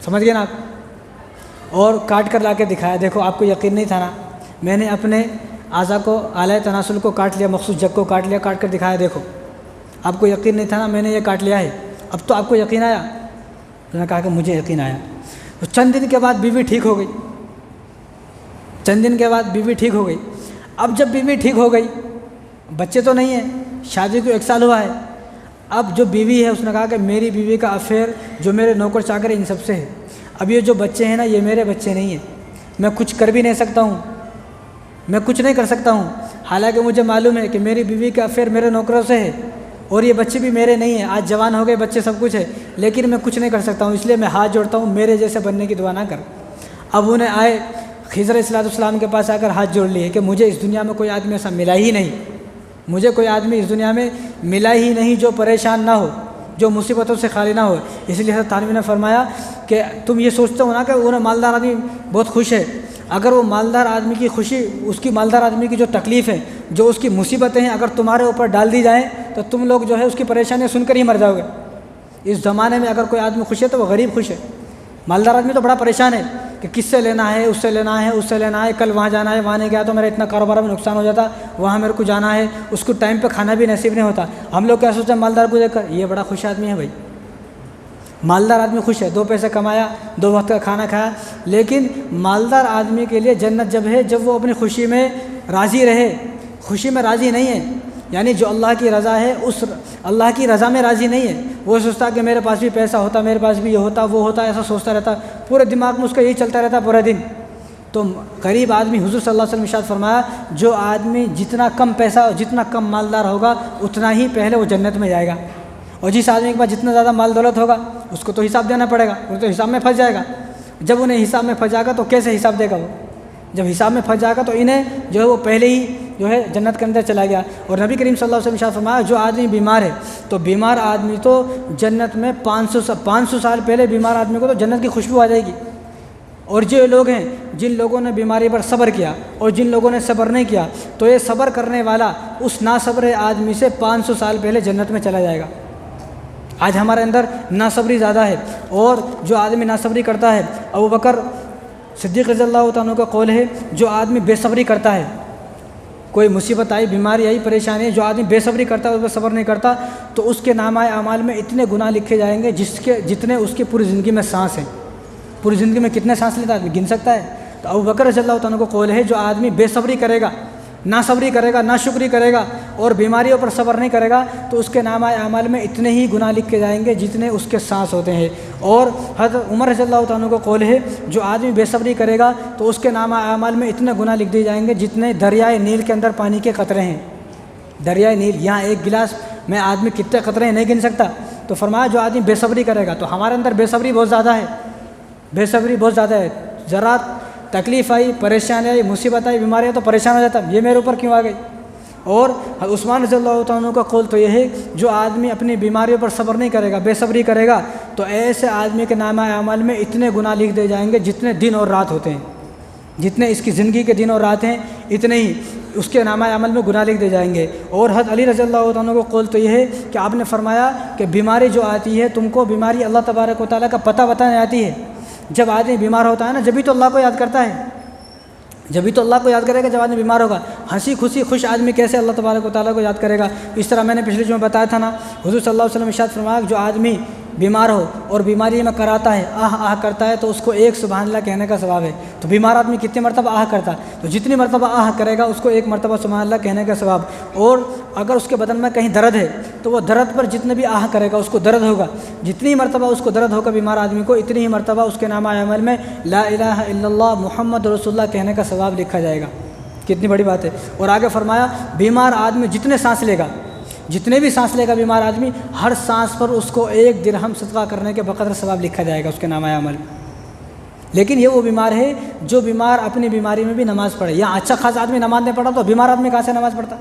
سمجھ گئے نا آپ، اور کاٹ کر لا کے دکھایا، دیکھو آپ کو یقین نہیں تھا نا، میں نے اپنے اعضا کو، آلۂ تناسل کو کاٹ لیا، مخصوص جگ کو کاٹ لیا، کاٹ کر دکھایا، دیکھو آپ کو یقین نہیں تھا نا، میں نے یہ کاٹ لیا ہے، اب تو آپ کو یقین آیا؟ انہوں نے کہا کہ مجھے یقین آیا۔ تو چند دن کے بعد بیوی ٹھیک ہو گئی، چند دن کے بعد بیوی ٹھیک ہو گئی۔ اب جب بیوی ٹھیک ہو گئی، بچے تو نہیں ہیں، شادی کو 1 سال ہوا ہے، اب جو بیوی ہے اس نے کہا کہ میری بیوی کا افیئر جو میرے نوکر چاکر ان سب سے ہے، اب یہ جو بچے ہیں نا یہ میرے بچے نہیں ہیں، میں کچھ کر بھی نہیں سکتا ہوں، میں کچھ نہیں کر سکتا ہوں، حالانکہ مجھے معلوم ہے کہ میری بیوی کا افیئر میرے نوکروں سے ہے اور یہ بچے بھی میرے نہیں ہیں، آج جوان ہو گئے بچے سب کچھ ہے، لیکن میں کچھ نہیں کر سکتا ہوں، اس لیے میں ہاتھ جوڑتا ہوں میرے جیسے بننے کی دعا نہ کر۔ اب انہیں آئے خضر علیہ السلام کے پاس آ کر ہاتھ جوڑ لیے کہ مجھے اس دنیا میں کوئی آدمی ایسا ملا ہی نہیں، مجھے کوئی آدمی اس دنیا میں ملا ہی نہیں جو پریشان نہ ہو، جو مصیبتوں سے خالی نہ ہو۔ اس لیے حضرت تھانوی نے فرمایا کہ تم یہ سوچتے ہو نا کہ وہ مالدار آدمی بہت خوش ہے، اگر وہ مالدار آدمی کی خوشی، اس کی مالدار آدمی کی جو تکلیف ہے، جو اس کی مصیبتیں ہیں، اگر تمہارے اوپر ڈال دی جائیں تو تم لوگ جو ہے اس کی پریشانیاں سن کر ہی مر جاؤ گے۔ اس زمانے میں اگر کوئی آدمی خوش ہے تو وہ غریب خوش ہے، مالدار آدمی تو بڑا پریشان ہے کہ کس سے لینا ہے، اس سے لینا ہے، اس سے لینا ہے، کل وہاں جانا ہے، وہاں نہیں گیا تو میرا اتنا کاروبار میں نقصان ہو جاتا، وہاں میرے کو جانا ہے، اس کو ٹائم پہ کھانا بھی نصیب نہیں ہوتا۔ ہم لوگ کیا سوچتے ہیں مالدار کو دیکھ کر، یہ بڑا خوش آدمی ہے بھائی، مالدار آدمی خوش ہے، 2 پیسے کمایا، 2 وقت کا کھانا کھایا۔ لیکن مالدار آدمی کے لیے جنت جب ہے جب وہ اپنی خوشی میں راضی رہے، خوشی میں راضی نہیں ہے، یعنی جو اللہ کی رضا ہے اس اللہ کی رضا میں راضی نہیں ہے، وہ سوچتا کہ میرے پاس بھی پیسہ ہوتا، میرے پاس بھی یہ ہوتا وہ ہوتا، ایسا سوچتا رہتا، پورے دماغ میں اس کا یہی چلتا رہتا پورے دن۔ تو غریب آدمی، حضور صلی اللہ علیہ وسلم ارشاد فرمایا، جو آدمی جتنا کم پیسہ، جتنا کم مالدار ہوگا اتنا ہی پہلے وہ جنت میں جائے گا، اور جس آدمی کے پاس جتنا زیادہ مال دولت ہوگا اس کو تو حساب دینا پڑے گا، وہ تو حساب میں پھنس جائے گا۔ جب انہیں حساب میں پھنس جائے گا تو کیسے حساب دے گا وہ؟ جب حساب میں پھنس جائے گا تو انہیں جو ہے وہ پہلے ہی جو ہے جنت کے اندر چلا گیا۔ اور نبی کریم صلی اللہ علیہ وسلم ارشاد فرمایا، جو آدمی بیمار ہے تو بیمار آدمی تو جنت میں 500 سال پہلے بیمار آدمی کو تو جنت کی خوشبو آ جائے گی، اور جو لوگ ہیں جن لوگوں نے بیماری پر صبر کیا اور جن لوگوں نے صبر نہیں کیا، تو یہ صبر کرنے والا اس ناصبر آدمی سے 500 سال پہلے جنت میں چلا جائے گا۔ آج ہمارے اندر ناصبری زیادہ ہے، اور جو آدمی ناصبری کرتا ہے، ابو بکر صدیق رضی اللہ تعالیٰ کا قول ہے، جو آدمی بے صبری کرتا ہے، کوئی مصیبت آئی، بیماری آئی، پریشانی ہے، جو آدمی بے صبری کرتا ہے، اس پر صبر نہیں کرتا، تو اس کے نامہ اعمال میں اتنے گناہ لکھے جائیں گے جتنے اس کی پوری زندگی میں سانس ہیں۔ پوری زندگی میں کتنے سانس لیتا ہے آدمی، گن سکتا ہے؟ تو ابو بکر رضی اللہ تعالیٰ کو قول ہے، جو آدمی بے صبری کرے گا، ناصبری کرے گا، ناشکری کرے گا اور بیماریوں پر صبر نہیں کرے گا، تو اس کے نامہ اعمال میں اتنے ہی گناہ لکھے جائیں گے جتنے اس کے سانس ہوتے ہیں۔ اور حضرت عمر رضی اللہ تعالیٰ کو قول ہے، جو آدمی بے صبری کرے گا تو اس کے نامہ اعمال میں اتنے گناہ لکھ دیے جائیں گے جتنے دریائے نیل کے اندر پانی کے قطرے ہیں۔ دریائے نیل، یہاں ایک گلاس میں آدمی کتنے قطرے ہیں نہیں گن سکتا، تو فرمایا جو آدمی بے صبری کرے گا، تو ہمارے اندر بے صبری بہت زیادہ ہے، بے صبری بہت زیادہ ہے۔ ذرا تکلیف آئی، پریشانی آئی، مصیبت آئی، بیماری آئی تو پریشان ہو جاتا ہے، یہ میرے اوپر کیوں آ گئی؟ اور عثمان رضی اللہ تعالیٰ کا قول تو یہ ہے، جو آدمی اپنی بیماریوں پر صبر نہیں کرے گا، بے صبری کرے گا، تو ایسے آدمی کے نامہ اعمال میں اتنے گناہ لکھ دیے جائیں گے جتنے دن اور رات ہوتے ہیں، جتنے اس کی زندگی کے دن اور رات ہیں اتنے ہی اس کے نامہ عمل میں گناہ لکھ دے جائیں گے۔ اور حضرت علی رضی اللہ عنہ کو قول تو یہ ہے کہ آپ نے فرمایا کہ بیماری جو آتی ہے، تم کو بیماری اللہ تبارک و تعالیٰ کا پتہ بتانے آتی ہے۔ جب آدمی بیمار ہوتا ہے نا، جبھی تو اللہ کو یاد کرتا ہے، جبھی تو اللہ کو یاد کرے گا جب آدمی بیمار ہوگا۔ ہنسی خوشی خوش آدمی کیسے اللہ تبارک و تعالیٰ کو یاد کرے گا؟ اس طرح میں نے پچھلے جو بتایا تھا نا، حضور صلی اللہ علیہ وسلم ارشاد فرمایا کہ جو آدمی بیمار ہو اور بیماری میں کراتا ہے، آہ آہ کرتا ہے، تو اس کو ایک سبحان اللہ کہنے کا ثواب ہے۔ تو بیمار آدمی کتنی مرتبہ آہ کرتا ہے، تو جتنی مرتبہ آہ کرے گا اس کو ایک مرتبہ سبحان اللہ کہنے کا ثواب۔ اور اگر اس کے بدن میں کہیں درد ہے تو وہ درد پر جتنے بھی آہ کرے گا اس کو درد ہوگا، جتنی مرتبہ اس کو درد ہوگا بیمار آدمی کو، اتنی ہی مرتبہ اس کے نامہ عمل میں لا الہ الا اللہ محمد رسول اللہ کہنے کا ثواب لکھا جائے گا۔ کتنی بڑی بات ہے۔ اور آگے فرمایا بیمار آدمی جتنے سانس لے گا، جتنے بھی سانس لے گا بیمار آدمی، ہر سانس پر اس کو 1 درہم صدقہ کرنے کے بقدر ثواب لکھا جائے گا اس کے نامہ عمل میں۔ لیکن یہ وہ بیمار ہے جو بیمار اپنی بیماری میں بھی نماز پڑھے۔ یا اچھا خاصا آدمی نماز نہیں پڑھا تو بیمار آدمی کہاں سے نماز پڑھتا؟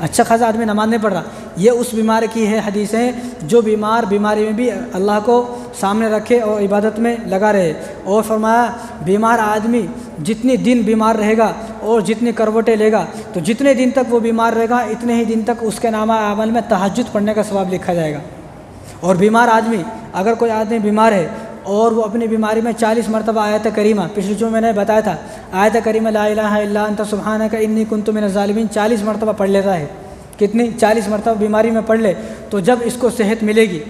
اچھا خاصا آدمی نماز نہیں پڑھ رہا۔ یہ اس بیمار کی ہے حدیثیں جو بیمار بیماری میں بھی اللہ کو سامنے رکھے اور عبادت میں لگا رہے۔ اور فرمایا بیمار آدمی جتنی دن بیمار رہے گا اور جتنی کروٹیں لے گا، تو جتنے دن تک وہ بیمار رہے گا اتنے ہی دن تک اس کے نامہ عمل میں تہجد پڑھنے کا ثواب لکھا جائے گا۔ اور بیمار آدمی، اگر کوئی آدمی بیمار ہے اور وہ اپنی بیماری میں 40 مرتبہ آیت کریمہ، پچھلے جو میں نے بتایا تھا، آیت کریمہ لا الہ الا انت سبحانک انی کنت من الظالمین 40 مرتبہ پڑھ لیتا ہے، کتنی 40 مرتبہ بیماری میں پڑھ لے، تو جب اس کو صحت ملے گی،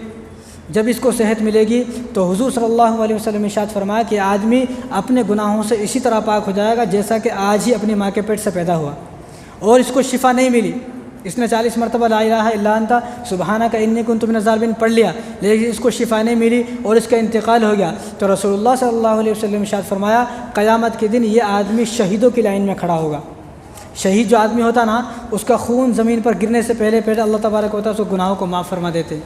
جب اس کو صحت ملے گی تو حضور صلی اللہ علیہ وسلم ارشاد فرمایا کہ آدمی اپنے گناہوں سے اسی طرح پاک ہو جائے گا جیسا کہ آج ہی اپنی ماں کے پیٹ سے پیدا ہوا، اور اس کو شفا نہیں ملی۔ اس نے 40 مرتبہ لا الہ الا انت سبحانک انی کنت من الظالمین پڑھ لیا، لیکن اس کو شفا نہیں ملی اور اس کا انتقال ہو گیا، تو رسول اللہ صلی اللہ علیہ وسلم ارشاد فرمایا قیامت کے دن یہ آدمی شہیدوں کی لائن میں کھڑا ہوگا۔ شہید جو آدمی ہوتا نا، اس کا خون زمین پر گرنے سے پہلے اللہ تبارک و تعالیٰ اس کو گناہوں کو معاف فرما دیتے۔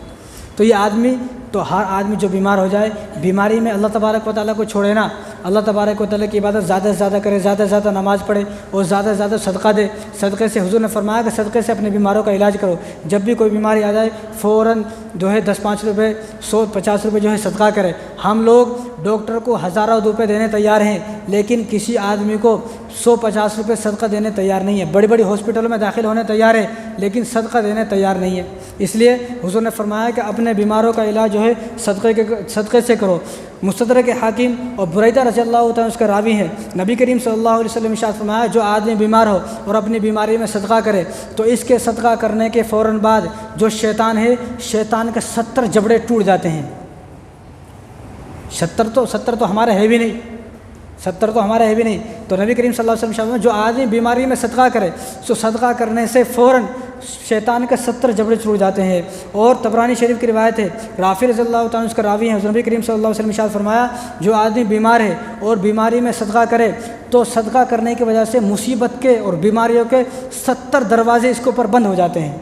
تو یہ آدمی، تو ہر آدمی جو بیمار ہو جائے، بیماری میں اللہ تبارک و تعالیٰ کو چھوڑے نا، اللہ تبارک و تعالیٰ کی عبادت زیادہ سے زیادہ کرے، زیادہ سے زیادہ نماز پڑھے اور زیادہ سے زیادہ صدقہ دے۔ صدقے سے حضور نے فرمایا کہ صدقے سے اپنے بیماروں کا علاج کرو۔ جب بھی کوئی بیماری آ جائے فوراً جو ہے 10-5 روپے 100-50 روپے جو ہے صدقہ کرے۔ ہم لوگ ڈاکٹر کو ہزاروں روپے دینے تیار ہیں، لیکن کسی آدمی کو 150 روپے صدقہ دینے تیار نہیں ہے۔ بڑی بڑی ہاسپٹلوں میں داخل ہونے تیار ہے، لیکن صدقہ دینے تیار نہیں ہے۔ اس لیے حضور نے فرمایا کہ اپنے بیماروں کا علاج جو ہے صدقے سے کرو۔ مستدرک حاکم اور بریدہ رضی اللہ تعالیٰ اس کا راوی ہے، نبی کریم صلی اللہ علیہ وسلم ارشاد فرمایا جو آدمی بیمار ہو اور اپنی بیماری میں صدقہ کرے تو اس کے صدقہ کرنے کے فوراً بعد جو شیطان ہے، شیطان کے 70 جبڑے ٹوٹ جاتے ہیں۔ 70 تو ہمارے ہے بھی نہیں، 70 تو ہمارے ہے بھی نہیں۔ تو نبی کریم صلی اللہ علیہ وسلم فرمایا جو آدمی بیماری میں صدقہ کرے تو صدقہ کرنے سے فوراً شیطان کے 70 جبڑے چھوٹ جاتے ہیں۔ اور طبرانی شریف کی روایت ہے، رافع رضی اللہ تعالیٰ اس کا راوی ہے، نبی کریم صلی اللہ علیہ وسلم ارشاد فرمایا جو آدمی بیمار ہے اور بیماری میں صدقہ کرے تو صدقہ کرنے کی وجہ سے مصیبت کے اور بیماریوں کے 70 دروازے اس کے اوپر بند ہو جاتے ہیں۔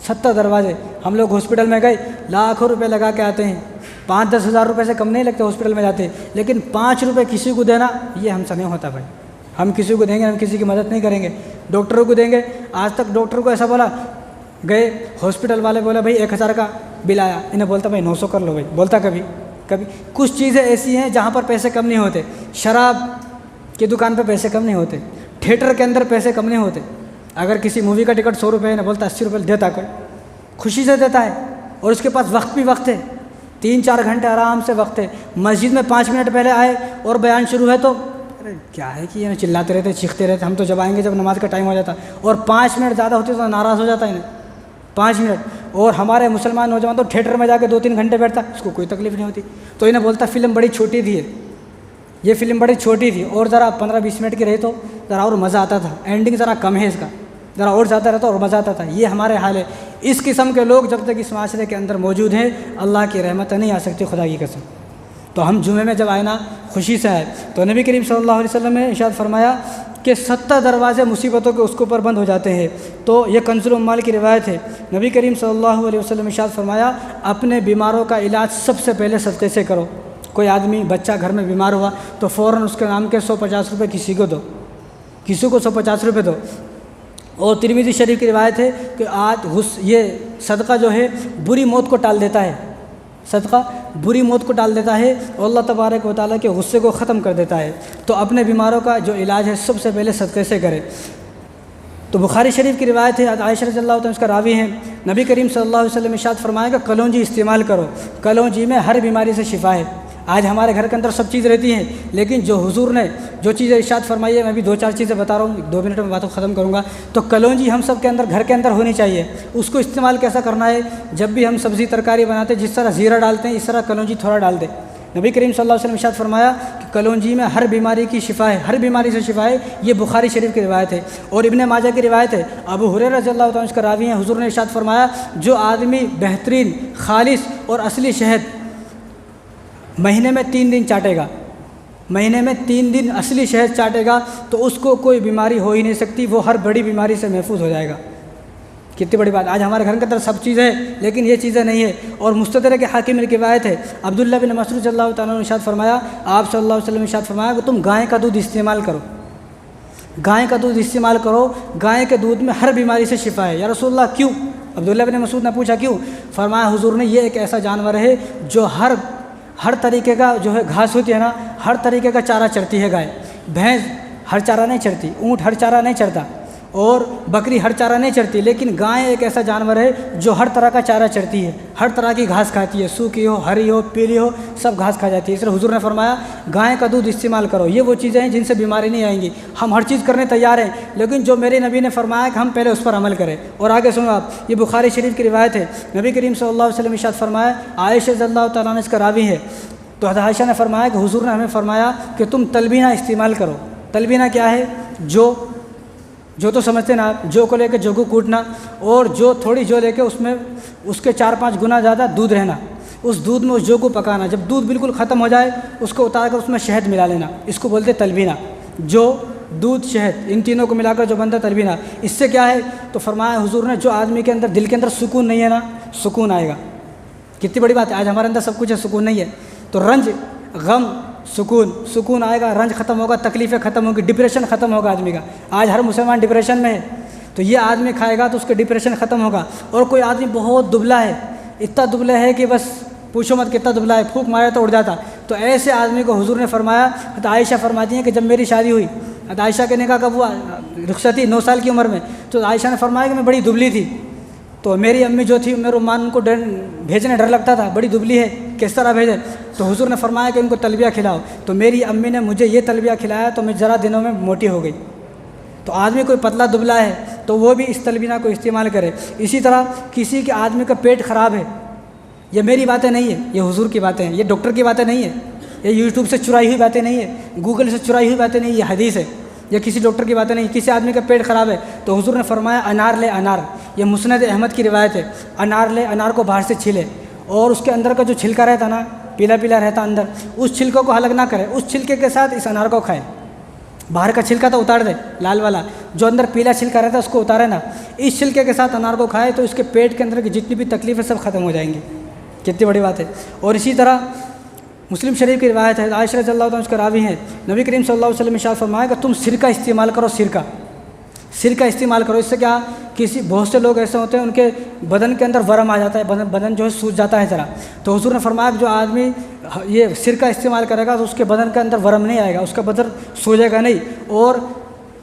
70 دروازے۔ ہم لوگ ہاسپٹل میں گئے، لاکھوں روپے لگا کے آتے ہیں، 5-10 ہزار روپے سے کم نہیں لگتے ہاسپٹل میں جاتے، لیکن 5 روپے کسی کو دینا یہ ہم سے نہیں ہوتا بھائی۔ ہم کسی کو دیں گے، ہم کسی کی مدد نہیں کریں گے، ڈاکٹروں کو دیں گے۔ آج تک ڈاکٹر کو ایسا بولا، گئے ہاسپٹل والے بولا بھائی 1000 کا بل آیا، انہیں بولتا بھائی 900 کر لو بھائی، بولتا کبھی کبھی کچھ چیزیں ایسی ہیں جہاں پر پیسے کم نہیں ہوتے، شراب کی دکان پہ پیسے کم نہیں ہوتے، تھیٹر کے اندر پیسے کم نہیں ہوتے۔ اگر کسی مووی کا ٹکٹ 100 روپے ہے نا، بولتا 80 روپے دیتا، کوئی خوشی سے دیتا ہے، اور اس کے پاس وقت بھی وقت ہے، 3-4 گھنٹے آرام سے وقت ہے۔ مسجد میں 5 منٹ پہلے آئے اور بیان شروع ہے تو ارے کیا ہے کہ یہ چلاتے رہتے، چیختے رہتے، ہم تو جب آئیں گے جب نماز کا ٹائم ہو جاتا، اور 5 منٹ زیادہ ہوتے تو ناراض ہو جاتا ہے نا، 5 منٹ۔ اور ہمارے مسلمان نوجوان تو تھیٹر میں جا کے 2-3 گھنٹے بیٹھتا، اس کو کوئی تکلیف نہیں ہوتی، تو انہیں بولتا فلم بڑی چھوٹی تھی، یہ فلم بڑی چھوٹی تھی، اور ذرا 15-20 منٹ کی رہی تو ذرا اور مزہ آتا تھا، اینڈنگ ذرا کم ہے اس کا، ذرا اور زیادہ رہتا اور مزہ آتا تھا۔ یہ ہمارے حال ہے۔ اس قسم کے لوگ جب تک اس معاشرے کے اندر موجود ہیں، اللہ کی رحمت نہیں آ سکتی، خدا کی قسم۔ تو ہم جمعے میں جب آئے نا، خوشی سے آئے، تو نبی کریم صلی اللہ علیہ وسلم نے ارشاد فرمایا کہ 70 دروازے مصیبتوں کے اس کے اوپر بند ہو جاتے ہیں۔ تو یہ کنز الاموال کی روایت ہے۔ نبی کریم صلی اللہ علیہ وسلم نے ارشاد فرمایا اپنے بیماروں کا علاج سب سے پہلے صدقے سے کرو۔ کوئی آدمی بچہ گھر میں بیمار ہوا تو فوراً اس کے نام کے 150 روپے کسی کو دو، کسی کو 150 روپے دو۔ اور ترمذی شریف کی روایت ہے کہ یہ صدقہ جو ہے بری موت کو ٹال دیتا ہے، صدقہ بری موت کو ٹال دیتا ہے اور اللہ تبارک و تعالیٰ کے غصے کو ختم کر دیتا ہے۔ تو اپنے بیماروں کا جو علاج ہے سب سے پہلے صدقے سے کرے۔ تو بخاری شریف کی روایت ہے، عائشہ رضی اللہ عنہا اس کا راوی ہیں، نبی کریم صلی اللہ علیہ وسلم نے ارشاد فرمایا کہ کلونجی استعمال کرو، کلونجی میں ہر بیماری سے شفا ہے۔ آج ہمارے گھر کے اندر سب چیز رہتی ہیں، لیکن جو حضور نے جو چیزیں ارشاد فرمائی ہے، میں بھی 2-4 چیزیں بتا رہا ہوں، 2 منٹ میں باتوں ختم کروں گا۔ تو کلونجی ہم سب کے اندر گھر کے اندر ہونی چاہیے۔ اس کو استعمال کیسا کرنا ہے؟ جب بھی ہم سبزی ترکاری بناتے ہیں، جس طرح زیرہ ڈالتے ہیں، اس طرح کلونجی تھوڑا ڈال دیں۔ نبی کریم صلی اللہ علیہ وسلم ارشاد فرمایا کہ کلونجی میں ہر بیماری کی شفا ہے، ہر بیماری سے شفا ہے۔ یہ بخاری شریف کی روایت ہے۔ اور ابن ماجہ کی روایت ہے، ابو ہریرہ رضی اللہ عنہ اس کا راوی ہیں، حضور نے ارشاد فرمایا جو آدمی بہترین خالص اور اصلی شہد مہینے میں 3 دن چاٹے گا، مہینے میں 3 دن اصلی شہد چاٹے گا، تو اس کو کوئی بیماری ہو ہی نہیں سکتی، وہ ہر بڑی بیماری سے محفوظ ہو جائے گا۔ کتنی بڑی بات! آج ہمارے گھر کے اندر سب چیزیں ہیں، لیکن یہ چیزیں نہیں ہیں۔ اور مستدرک کے حاکم کی روایت ہے، عبداللہ بن مسعود رضی اللہ تعالیٰ نے ارشاد فرمایا، آپ صلی اللہ علیہ وسلم نے ارشاد فرمایا کہ تم گائے کا دودھ استعمال کرو، گائے کا دودھ استعمال کرو، گائے کے دودھ میں ہر بیماری سے شفا ہے۔ یا رسول اللہ کیوں؟ عبداللہ بن مسعود نے پوچھا کیوں؟ فرمایا حضور نے یہ ایک ایسا جانور ہے جو ہر طریقے کا جو ہے گھاس ہوتی ہے نا، ہر طریقے کا چارہ چرتی ہے گائے۔ بھینس ہر چارہ نہیں چرتی، اونٹ ہر چارہ نہیں چرتا، اور بکری ہر چارہ نہیں چرتی، لیکن گائے ایک ایسا جانور ہے جو ہر طرح کا چارہ چرتی ہے، ہر طرح کی گھاس کھاتی ہے، سوکھی ہو، ہری ہو، پیلی ہو، سب گھاس کھا جاتی ہے۔ اس لیے حضور نے فرمایا گائے کا دودھ استعمال کرو۔ یہ وہ چیزیں ہیں جن سے بیماری نہیں آئیں گی۔ ہم ہر چیز کرنے تیار ہیں، لیکن جو میرے نبی نے فرمایا کہ ہم پہلے اس پر عمل کریں۔ اور آگے سنو آپ، یہ بخاری شریف کی روایت ہے، نبی کریم صلی اللہ علیہ وسلم نے ارشاد فرمایا، عائشہ رضی اللہ تعالیٰ عنہ اس کا راوی ہے، تو حضرت عائشہ نے فرمایا کہ حضور نے ہمیں فرمایا کہ تم تلبینہ استعمال کرو۔ تلبینہ کیا ہے؟ جو تو سمجھتے نا آپ، جو کو لے کے جو کو کوٹنا، اور جو تھوڑی جو لے کے اس میں اس کے 4-5 گنا زیادہ دودھ رہنا، اس دودھ میں اس جو کو پکانا، جب دودھ بالکل ختم ہو جائے اس کو اتار کر اس میں شہد ملا لینا، اس کو بولتے تلبینہ۔ جو دودھ شہد ان تینوں کو ملا کر جو بنتا تلبینہ، اس سے کیا ہے؟ تو فرمایا حضور نے جو آدمی کے اندر دل کے اندر سکون نہیں ہے نا، سکون آئے گا۔ کتنی بڑی بات ہے! آج ہمارے اندر سب کچھ ہے، سکون نہیں ہے، تو رنج، غم، سکون آئے گا، رنج ختم ہوگا، تکلیفیں ختم ہوگی، ڈپریشن ختم ہوگا آدمی کا۔ آج ہر مسلمان ڈپریشن میں ہے، تو یہ آدمی کھائے گا تو اس کا ڈپریشن ختم ہوگا۔ اور کوئی آدمی بہت دبلا ہے، اتنا دبلا ہے کہ بس پوچھو مت کتنا دبلا ہے، پھونک مارے تو اڑ جاتا، تو ایسے آدمی کو حضور نے فرمایا، حضرت عائشہ فرماتی ہیں کہ جب میری شادی ہوئی، حضرت عائشہ کے نکاح کب ہوا؟ رخصتی 9 سال کی عمر میں، تو عائشہ نے فرمایا کہ میں بڑی دبلی تھی، تو میری امی جو تھی میرے مان ان کو بھیجنے ڈر لگتا تھا، بڑی دبلی ہے کس طرح بھیجے؟ تو حضور نے فرمایا کہ ان کو تلبیہ کھلاؤ، تو میری امی نے مجھے یہ تلبیہ کھلایا تو میں ذرا دنوں میں موٹی ہو گئی۔ تو آدمی کوئی پتلا دبلا ہے تو وہ بھی اس تلبینہ کو استعمال کرے۔ اسی طرح کسی کے آدمی کا پیٹ خراب ہے، یہ میری باتیں نہیں ہیں، یہ حضور کی باتیں ہیں، یہ ڈاکٹر کی باتیں نہیں ہیں، یہ یوٹیوب سے چرائی ہوئی باتیں نہیں ہیں، گوگل سے چرائی ہوئی باتیں نہیں، یہ حدیث ہے، یہ کسی ڈاکٹر کی باتیں نہیں۔ کسی آدمی کا پیٹ خراب ہے تو حضور نے فرمایا انار لے، انار، یہ مسند احمد کی روایت ہے، انار لے، انار کو باہر سے چھیلے، اور اس کے اندر کا جو چھلکا رہتا نا، پیلا پیلا رہتا اندر، اس چھلکوں کو الگ نہ کرے، اس چھلکے کے ساتھ اس انار کو کھائے۔ باہر کا چھلکا تو اتار دے، لال والا، جو اندر پیلا چھلکا رہتا ہے اس کو اتارے نا، اس چھلکے کے ساتھ انار کو کھائے تو اس کے پیٹ کے اندر کی جتنی بھی تکلیفیں سب ختم ہو جائیں گی۔ کتنی بڑی بات ہے! اور اسی طرح مسلم شریف کی روایت ہے، عائشہ رضی اللہ عنہ اس کا راوی ہیں، نبی کریم صلی اللہ علیہ وسلم نے ارشاد فرمایا کہ تم سرکہ استعمال کرو، سرکہ استعمال کرو۔ اس سے کیا، بہت سے لوگ ایسے ہوتے ہیں ان کے بدن کے اندر ورم آ جاتا ہے، بدن جو ہے سوج جاتا ہے ذرا، تو حضور نے فرمایا کہ جو آدمی یہ سرکہ استعمال کرے گا تو اس کے بدن کے اندر ورم نہیں آئے گا، اس کا بدن سوجے گا نہیں اور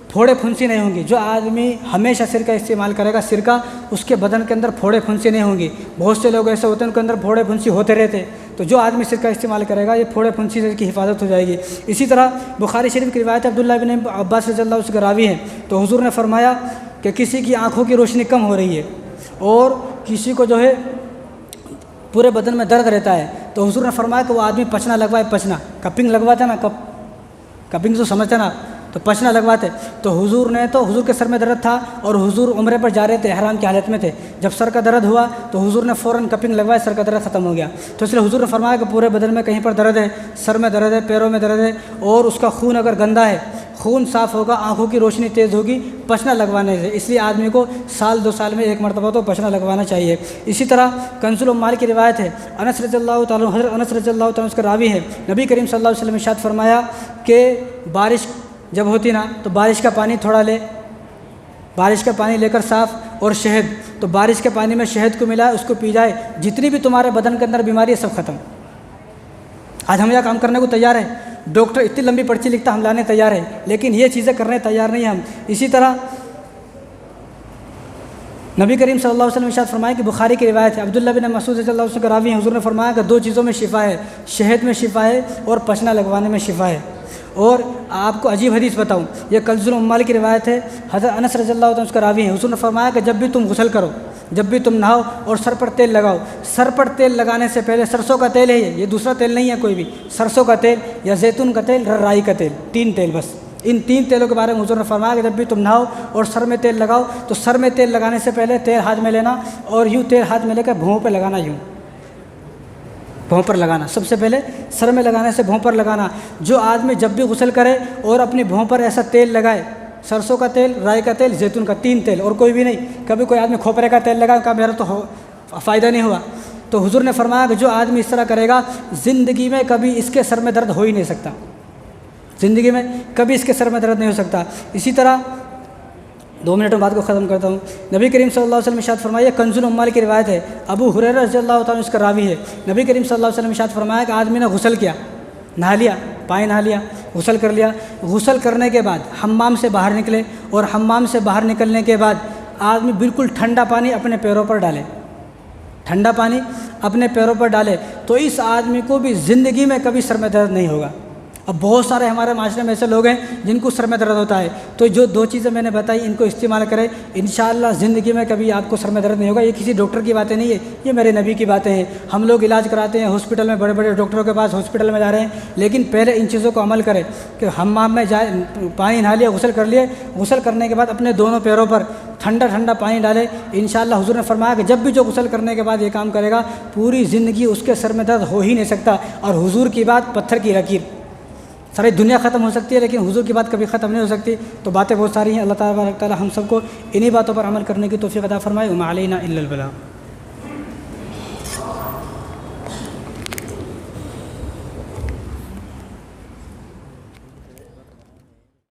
پھوڑے پھنسی نہیں ہوں گی۔ جو آدمی ہمیشہ سرکہ استعمال کرے گا سرکہ، اس کے بدن کے اندر پھوڑے پھنسی نہیں ہوں گی۔ بہت سے لوگ ایسے ہوتے ہیں ان کے اندر پھوڑے پھنسی ہوتے رہتے، تو جو آدمی سرکہ استعمال کرے گا یہ پھوڑے پھنسی سے کی حفاظت ہو جائے گی۔ اسی طرح بخاری شریف کی روایت عبداللہ بن عباس رضی اللہ عنہ سے راوی ہے، تو حضور نے فرمایا کہ کسی کی آنکھوں کی روشنی کم ہو رہی ہے اور کسی کو جو ہے پورے بدن میں درد رہتا ہے، تو حضور نے فرمایا کہ وہ آدمی پچنا لگوائے، پچنا کپنگ لگواتا نا، کپنگ تو سمجھتے نا، تو پچنا لگواتے۔ تو حضور کے سر میں درد تھا اور حضور عمرے پر جا رہے تھے، احرام کی حالت میں تھے۔ جب سر کا درد ہوا تو حضور نے فوراً کپنگ لگوایا، سر کا درد ختم ہو گیا۔ تو اس لیے حضور نے فرمایا کہ پورے بدن میں کہیں پر درد ہے، سر میں درد ہے، پیروں میں درد ہے، اور اس کا خون اگر گندا ہے، خون صاف ہوگا، آنکھوں کی روشنی تیز ہوگی پچنا لگوانے سے، اس لیے آدمی کو سال 2 سال میں 1 مرتبہ تو پچنا لگوانا چاہیے۔ اسی طرح کنز العمال کی روایت ہے، انس رضی اللہ تعالیٰ حضرت انس رضی اللہ تعالیٰ اس کا راوی ہے، نبی کریم صلی اللہ علیہ وسلم نے ارشاد فرمایا کہ بارش جب ہوتی نا تو بارش کا پانی تھوڑا لے، بارش کا پانی لے کر صاف، اور شہد، تو بارش کے پانی میں شہد کو ملائے، اس کو پی جائے، جتنی بھی تمہارے بدن کے اندر بیماری ہے سب ختم۔ آج ہم یہ کام کرنے کو تیار ہیں، ڈاکٹر اتنی لمبی پرچی لکھتا ہم لانے تیار ہیں، لیکن یہ چیزیں کرنے تیار نہیں ہم۔ اسی طرح نبی کریم صلی اللہ علیہ وسلم نے ارشاد فرمایا کہ بخاری کی روایت ہے، عبداللہ بن مسعود رضی اللہ عنہ کا راوی ہے، حضور نے فرمایا کہ 2 چیزوں میں شفا ہے، شہد میں شفا ہے اور پچنا لگوانے میں شفا ہے۔ اور آپ کو عجیب حدیث بتاؤں، یہ کنز العمال کی روایت ہے، حضرت انس رضی اللہ عنہ کا راوی ہے، حضور نے فرمایا کہ جب بھی تم غسل کرو، جب بھی تم نہاؤ اور سر پر تیل لگاؤ، سر پر تیل لگانے سے پہلے، سرسوں کا تیل ہے یہ دوسرا تیل نہیں ہے کوئی بھی، سرسوں کا تیل یا زیتون کا تیل، رائی کا تیل، 3 تیل بس، ان 3 تیلوں کے بارے میں حضور نے فرمایا کہ جب بھی تم نہاؤ اور سر میں تیل لگاؤ تو سر میں تیل لگانے سے پہلے تیل ہاتھ میں لینا اور یوں تیل ہاتھ میں لے کر بھونوں پہ لگانا، یوں بھوں پر لگانا، سب سے پہلے سر میں لگانے سے بھوں پر لگانا۔ جو آدمی جب بھی غسل کرے اور اپنی بھوں پر ایسا تیل لگائے، سرسوں کا تیل، رائی کا تیل، زیتون کا، 3 تیل اور کوئی بھی نہیں، کبھی کوئی آدمی کھوپرے کا تیل لگا کہ میرا تو فائدہ نہیں ہوا، تو حضور نے فرمایا کہ جو آدمی اس طرح کرے گا زندگی میں کبھی اس کے سر میں درد ہو ہی نہیں سکتا، زندگی میں کبھی اس کے سر میں درد نہیں ہو سکتا۔ اسی طرح 2 منٹ میں بات کو ختم کرتا ہوں، نبی کریم صلی اللہ علیہ وسلم نے ارشاد فرمایا، کنز العمال کی روایت ہے، ابو ہریرہ رضی اللہ تعالیٰ اس کا راوی ہے، نبی کریم صلی اللہ علیہ وسلم نے ارشاد فرمایا کہ آدمی نے غسل کیا، نہا لیا، پانی نہا لیا، غسل کر لیا، غسل کرنے کے بعد حمام سے باہر نکلے اور حمام سے باہر نکلنے کے بعد آدمی بالکل ٹھنڈا پانی اپنے پیروں پر ڈالے، ٹھنڈا پانی اپنے پیروں پر ڈالے، تو اس آدمی کو بھی زندگی میں کبھی سر میں درد نہیں ہوگا۔ اب بہت سارے ہمارے معاشرے میں ایسے لوگ ہیں جن کو سر میں درد ہوتا ہے، تو جو 2 چیزیں میں نے بتائی ان کو استعمال کریں، انشاءاللہ زندگی میں کبھی آپ کو سر میں درد نہیں ہوگا۔ یہ کسی ڈاکٹر کی باتیں نہیں ہے، یہ میرے نبی کی باتیں ہیں۔ ہم لوگ علاج کراتے ہیں ہاسپٹل میں، بڑے بڑے ڈاکٹروں کے پاس ہاسپٹل میں جا رہے ہیں، لیکن پہلے ان چیزوں کو عمل کریں کہ حمام میں جائے، پانی نہا لیا، غسل کر لیے، غسل کرنے کے بعد اپنے دونوں پیروں پر ٹھنڈا ٹھنڈا پانی ڈالے، انشاءاللہ حضور نے فرمایا کہ جب بھی جو غسل کرنے کے بعد یہ کام کرے گا پوری زندگی اس کے سر میں درد ہو ہی نہیں سکتا۔ اور حضور کی بات پتھر کی لکیر، ساری دنیا ختم ہو سکتی ہے لیکن حضور کی بات کبھی ختم نہیں ہو سکتی۔ تو باتیں بہت ساری ہیں، اللہ تبارک و تعالی ہم سب کو انہی باتوں پر عمل کرنے کی توفیق عطا فرمائے۔ وما علینا الا البلاغ۔